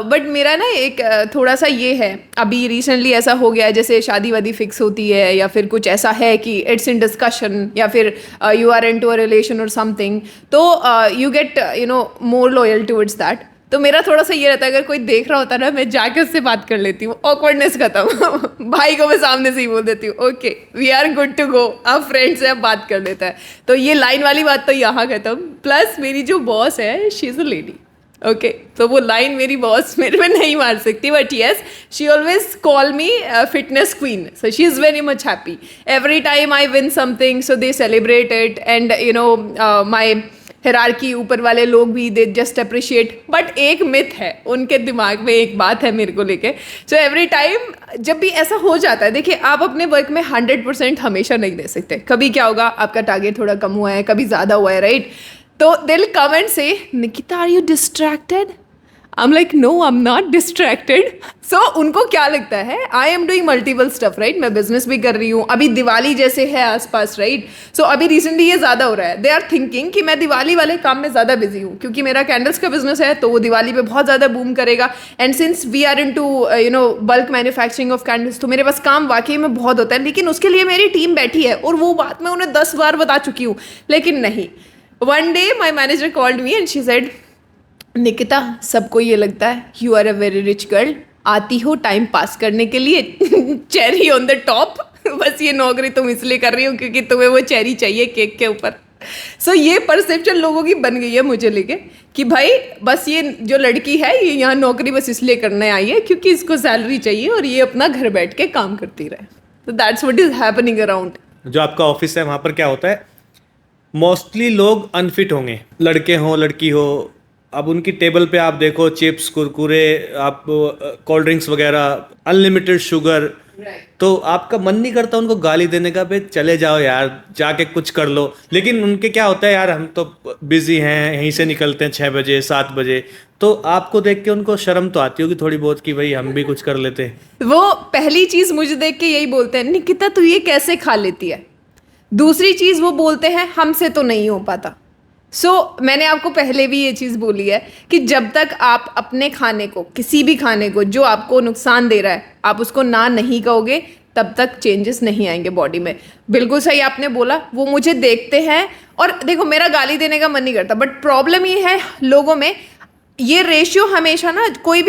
but मेरा ना एक थोड़ा सा ये है, अभी रिसेंटली ऐसा हो गया है जैसे शादी वादी फिक्स होती है या फिर कुछ ऐसा है कि इट्स इन डिस्कशन या फिर you are into a relation और समथिंग, तो you get more loyal towards that. तो मेरा थोड़ा सा ये रहता है, अगर कोई देख रहा होता है ना, मैं जाके उससे बात कर लेती हूँ, ऑकवर्डनेस खत्म। भाई को मैं सामने से ही बोल देती हूँ okay we are good to go, अब फ्रेंड्स है अब बात कर लेता है। तो ये लाइन वाली बात तो यहाँ खत्म। प्लस मेरी जो बॉस है she is a lady, okay, तो वो लाइन मेरी बॉस मेरे पे नहीं मार सकती, but yes she always call me fitness queen. So she is very much happy every time I win something, so they celebrate it and my hierarchy ऊपर वाले लोग भी दे जस्ट अप्रिशिएट। बट एक मिथ है उनके दिमाग में, एक बात है मेरे को लेके। सो एवरी टाइम जब भी ऐसा हो जाता है, देखिए आप अपने वर्क में 100% हमेशा नहीं दे सकते। कभी क्या होगा, आपका टारगेट थोड़ा कम हुआ है, कभी ज़्यादा हुआ है, राइट? तो they will come and say Nikita are you distracted? I'm like no I'm not distracted. So उनको क्या लगता है, I am doing multiple stuff, right? मैं बिजनेस भी कर रही हूँ, अभी दिवाली जैसे है आसपास, राइट? सो अभी रिसेंटली ये ज़्यादा हो रहा है। दे आर थिंकिंग कि मैं दिवाली वाले काम में ज़्यादा बिजी हूँ क्योंकि मेरा कैंडल्स का बिजनेस है, तो वो दिवाली पे बहुत ज़्यादा बूम करेगा। And since we are into bulk manufacturing of candles, तो मेरे पास काम वाकई में बहुत होता है, लेकिन उसके लिए मेरी टीम बैठी है और वो बात मैं उन्हें 10 बार बता चुकी हूँ, लेकिन नहीं। One day my manager called me and she said Nikita सबको ये लगता है you are a very rich girl, आती हो टाइम पास करने के लिए, चेरी ऑन द टॉप, बस ये नौकरी तुम इसलिए कर रही हो क्योंकि तुम्हें वो चेरी चाहिए केक के ऊपर। सो ये परसेप्शन लोगों की बन गई है मुझे लेके कि भाई बस ये जो लड़की है ये यहाँ नौकरी बस इसलिए करने आई है क्योंकि इसको सैलरी चाहिए और ये अपना घर बैठ के काम करती रहे। तो that's what is happening around. जो आपका ऑफिस है वहाँ पर क्या होता है, मोस्टली लोग अनफिट होंगे, लड़के हो लड़की हो। अब उनकी टेबल पे आप देखो चिप्स कुरकुरे, आप कोल्ड ड्रिंक्स वगैरह, अनलिमिटेड शुगर, तो आपका मन नहीं करता उनको गाली देने का, भाई चले जाओ यार जाके कुछ कर लो। लेकिन उनके क्या होता है, यार हम तो बिजी हैं, यहीं से निकलते हैं 6 बजे 7 बजे, तो आपको देख के उनको शर्म तो आती होगी थोड़ी बहुत कि भाई हम भी कुछ कर लेते। वो पहली चीज मुझे देख के यही बोलते हैं निकिता तू ये कैसे खा लेती है। दूसरी चीज वो बोलते हैं हमसे तो नहीं हो पाता। मैंने आपको पहले भी ये चीज़ बोली है कि जब तक आप अपने खाने को, किसी भी खाने को जो आपको नुकसान दे रहा है, आप उसको ना नहीं कहोगे तब तक चेंजेस नहीं आएंगे बॉडी में। बिल्कुल सही आपने बोला, वो मुझे देखते हैं और देखो मेरा गाली देने का मन नहीं करता, बट प्रॉब्लम ये है लोगों में, ये रेशियो हमेशा ना कोई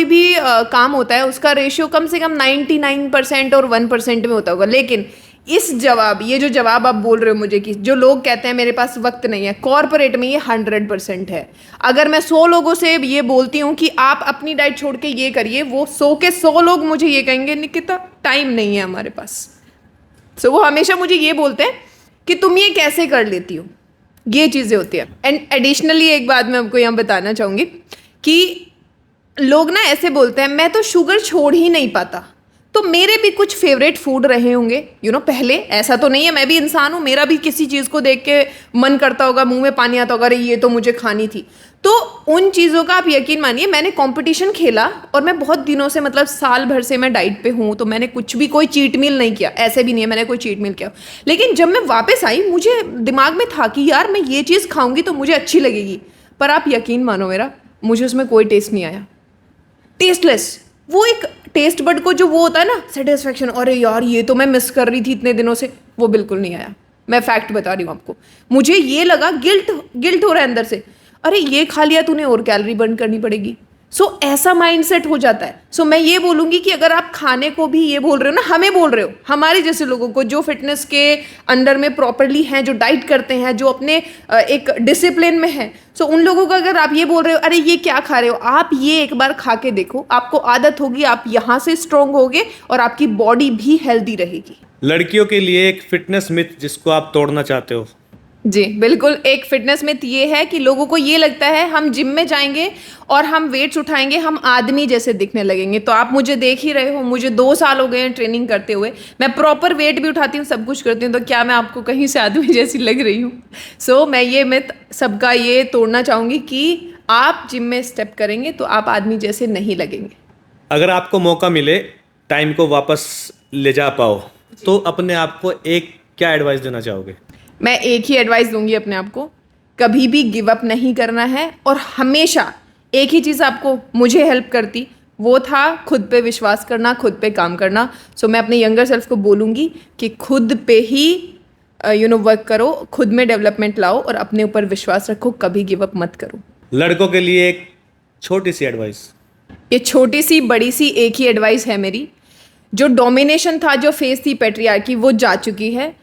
भी काम होता है उसका रेशियो कम से कम 99% और 1% में होता होगा, लेकिन ये जो जवाब आप बोल रहे हो मुझे कि जो लोग कहते हैं मेरे पास वक्त नहीं है, कॉर्पोरेट में ये 100% है। अगर मैं 100 लोगों से ये बोलती हूँ कि आप अपनी डाइट छोड़ के ये करिए, वो 100 के 100 लोग मुझे ये कहेंगे निकिता टाइम नहीं है हमारे पास। सो वो हमेशा मुझे ये बोलते हैं कि तुम ये कैसे कर लेती हो, ये चीज़ें होती हैं। एंड एडिशनली एक बात मैं आपको यहाँ बताना चाहूँगी कि लोग ना ऐसे बोलते हैं मैं तो शुगर छोड़ ही नहीं पाता। तो मेरे भी कुछ फेवरेट फूड रहे होंगे पहले, ऐसा तो नहीं है, मैं भी इंसान हूँ, मेरा भी किसी चीज़ को देख के मन करता होगा, मुंह में पानी आता होगा, अरे ये तो मुझे खानी थी। तो उन चीज़ों का आप यकीन मानिए, मैंने कंपटीशन खेला और मैं बहुत दिनों से, मतलब साल भर से मैं डाइट पे हूँ, तो मैंने कुछ भी कोई चीट मील नहीं किया, ऐसे भी नहीं है मैंने कोई चीट मील किया। लेकिन जब मैं वापस आई, मुझे दिमाग में था कि यार मैं ये चीज़ खाऊंगी तो मुझे अच्छी लगेगी, पर आप यकीन मानो मेरा, मुझे उसमें कोई टेस्ट नहीं आया, टेस्टलेस। वो एक टेस्ट बड को जो वो होता है ना सेटिस्फेक्शन, अरे यार ये तो मैं मिस कर रही थी इतने दिनों से, वो बिल्कुल नहीं आया। मैं फैक्ट बता रही हूँ आपको। मुझे ये लगा गिल्ट हो रहा है अंदर से, अरे ये खा लिया तूने और कैलोरी बर्न करनी पड़ेगी। सो ऐसा माइंडसेट हो जाता है। सो मैं ये बोलूँगी कि अगर आप खाने को भी ये बोल रहे हो ना, हमें बोल रहे हो, हमारे जैसे लोगों को जो फिटनेस के अंडर में प्रॉपरली हैं, जो डाइट करते हैं, जो अपने एक डिसिप्लिन में हैं, सो उन लोगों को अगर आप ये बोल रहे हो अरे ये क्या खा रहे हो, आप ये एक बार खा के देखो, आपको आदत होगी, आप यहाँ से स्ट्रॉन्ग होगे और आपकी बॉडी भी हेल्दी रहेगी। लड़कियों के लिए एक फिटनेस मिथ जिसको आप तोड़ना चाहते हो? जी बिल्कुल, एक फिटनेस मिथ ये है कि लोगों को ये लगता है हम जिम में जाएंगे और हम वेट्स उठाएंगे, हम आदमी जैसे दिखने लगेंगे। तो आप मुझे देख ही रहे हो, मुझे 2 साल हो गए हैं ट्रेनिंग करते हुए, मैं प्रॉपर वेट भी उठाती हूँ, सब कुछ करती हूँ, तो क्या मैं आपको कहीं से आदमी जैसी लग रही हूँ? सो मैं ये मिथ सबका ये तोड़ना चाहूँगी कि आप जिम में स्टेप करेंगे तो आप आदमी जैसे नहीं लगेंगे। अगर आपको मौका मिले टाइम को वापस ले जा पाओ, तो अपने आप को एक क्या एडवाइस देना चाहोगे? मैं एक ही एडवाइस दूंगी अपने आप को, कभी भी गिव अप नहीं करना है। और हमेशा एक ही चीज़ आपको मुझे हेल्प करती, वो था खुद पे विश्वास करना, खुद पे काम करना। सो मैं अपने यंगर सेल्फ को बोलूँगी कि खुद पे ही वर्क करो, खुद में डेवलपमेंट लाओ और अपने ऊपर विश्वास रखो, कभी गिव अप मत करो। लड़कों के लिए एक छोटी सी एडवाइस? ये छोटी सी बड़ी सी एक ही एडवाइस है मेरी। जो डोमिनेशन था, जो फेस थी पैट्रियार्की, वो जा चुकी है।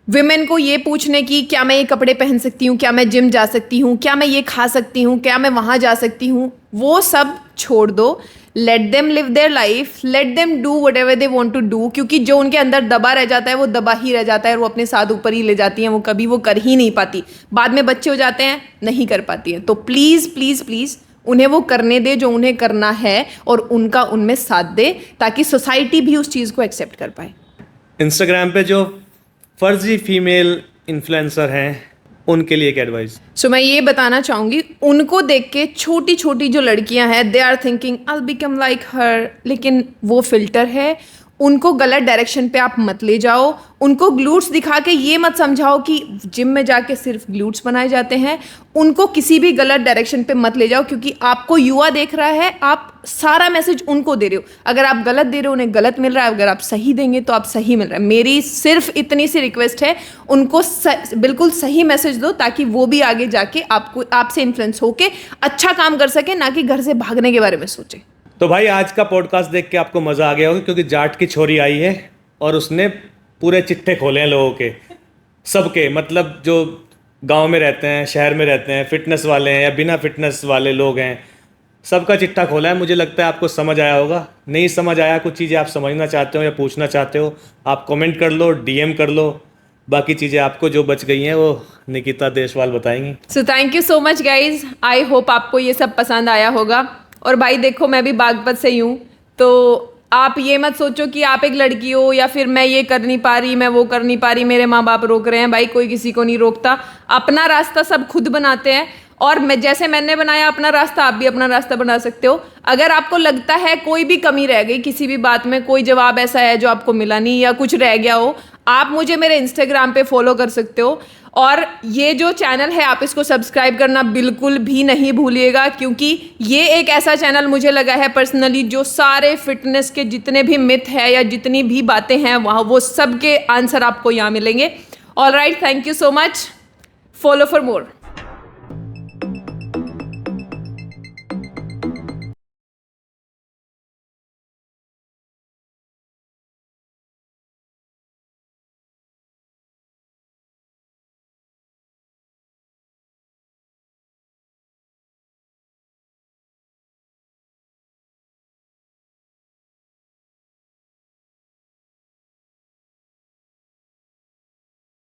विमेन को ये पूछने की क्या मैं ये कपड़े पहन सकती हूँ, क्या मैं जिम जा सकती हूँ, क्या मैं ये खा सकती हूँ, क्या मैं वहाँ जा सकती हूँ, वो सब छोड़ दो। Let them live their life, let them do whatever they want to do, क्योंकि जो उनके अंदर दबा रह जाता है वो दबा ही रह जाता है और वो अपने साथ ऊपर ही ले जाती हैं, वो कभी वो कर ही नहीं पाती। बाद में बच्चे हो जाते हैं, नहीं कर पाती हैं। तो प्लीज़ प्लीज़ प्लीज़ उन्हें वो करने दे जो उन्हें करना है और उनका उनमें साथ दे, ताकि सोसाइटी भी उस चीज़ को एक्सेप्ट कर पाए। इंस्टाग्राम पे जो फर्जी फीमेल इन्फ्लुएंसर हैं, उनके लिए एक एडवाइस? सो मैं ये बताना चाहूँगी, उनको देख के छोटी छोटी जो लड़कियां हैं, they are thinking I will become like her, लेकिन वो फिल्टर है। उनको गलत डायरेक्शन पे आप मत ले जाओ। उनको ग्लूट्स दिखा के ये मत समझाओ कि जिम में जाके सिर्फ ग्लूट्स बनाए जाते हैं। उनको किसी भी गलत डायरेक्शन पे मत ले जाओ, क्योंकि आपको युवा देख रहा है, आप सारा मैसेज उनको दे रहे हो। अगर आप गलत दे रहे हो, उन्हें गलत मिल रहा है, अगर आप सही देंगे तो आप सही मिल रहा है। मेरी सिर्फ इतनी सी रिक्वेस्ट है, उनको बिल्कुल सही मैसेज दो, ताकि वो भी आगे जाके आपसे इन्फ्लुएंस होके अच्छा काम कर सके, ना कि घर से भागने के बारे में सोचे। तो भाई आज का पॉडकास्ट देख के आपको मज़ा आ गया होगा, क्योंकि जाट की छोरी आई है और उसने पूरे चिट्ठे खोले हैं लोगों के, सबके, मतलब जो गांव में रहते हैं, शहर में रहते हैं, फिटनेस वाले हैं या बिना फिटनेस वाले लोग हैं, सबका चिट्ठा खोला है। मुझे लगता है आपको समझ आया होगा। नहीं समझ आया, कुछ चीज़ें आप समझना चाहते हो या पूछना चाहते हो, आप कमेंट कर लो, डीएम कर लो। बाकी चीज़ें आपको जो बच गई हैं वो निकिता देशवाल बताएंगी। So thank you so much guys, I hope आपको ये सब पसंद आया होगा। और भाई देखो, मैं भी बागपत से ही हूँ, तो आप ये मत सोचो कि आप एक लड़की हो या फिर मैं ये कर नहीं पा रही, मैं वो कर नहीं पा रही, मेरे माँ बाप रोक रहे हैं। भाई कोई किसी को नहीं रोकता, अपना रास्ता सब खुद बनाते हैं। और जैसे मैंने बनाया अपना रास्ता, आप भी अपना रास्ता बना सकते हो। अगर आपको लगता है कोई भी कमी रह गई किसी भी बात में, कोई जवाब ऐसा है जो आपको मिला नहीं या कुछ रह गया हो, आप मुझे मेरे इंस्टाग्राम पे फॉलो कर सकते हो। और ये जो चैनल है, आप इसको सब्सक्राइब करना बिल्कुल भी नहीं भूलिएगा, क्योंकि ये एक ऐसा चैनल मुझे लगा है पर्सनली, जो सारे फिटनेस के जितने भी मिथ है या जितनी भी बातें हैं वहाँ, वो सब के आंसर आपको यहाँ मिलेंगे। Alright, thank you so much, follow for more.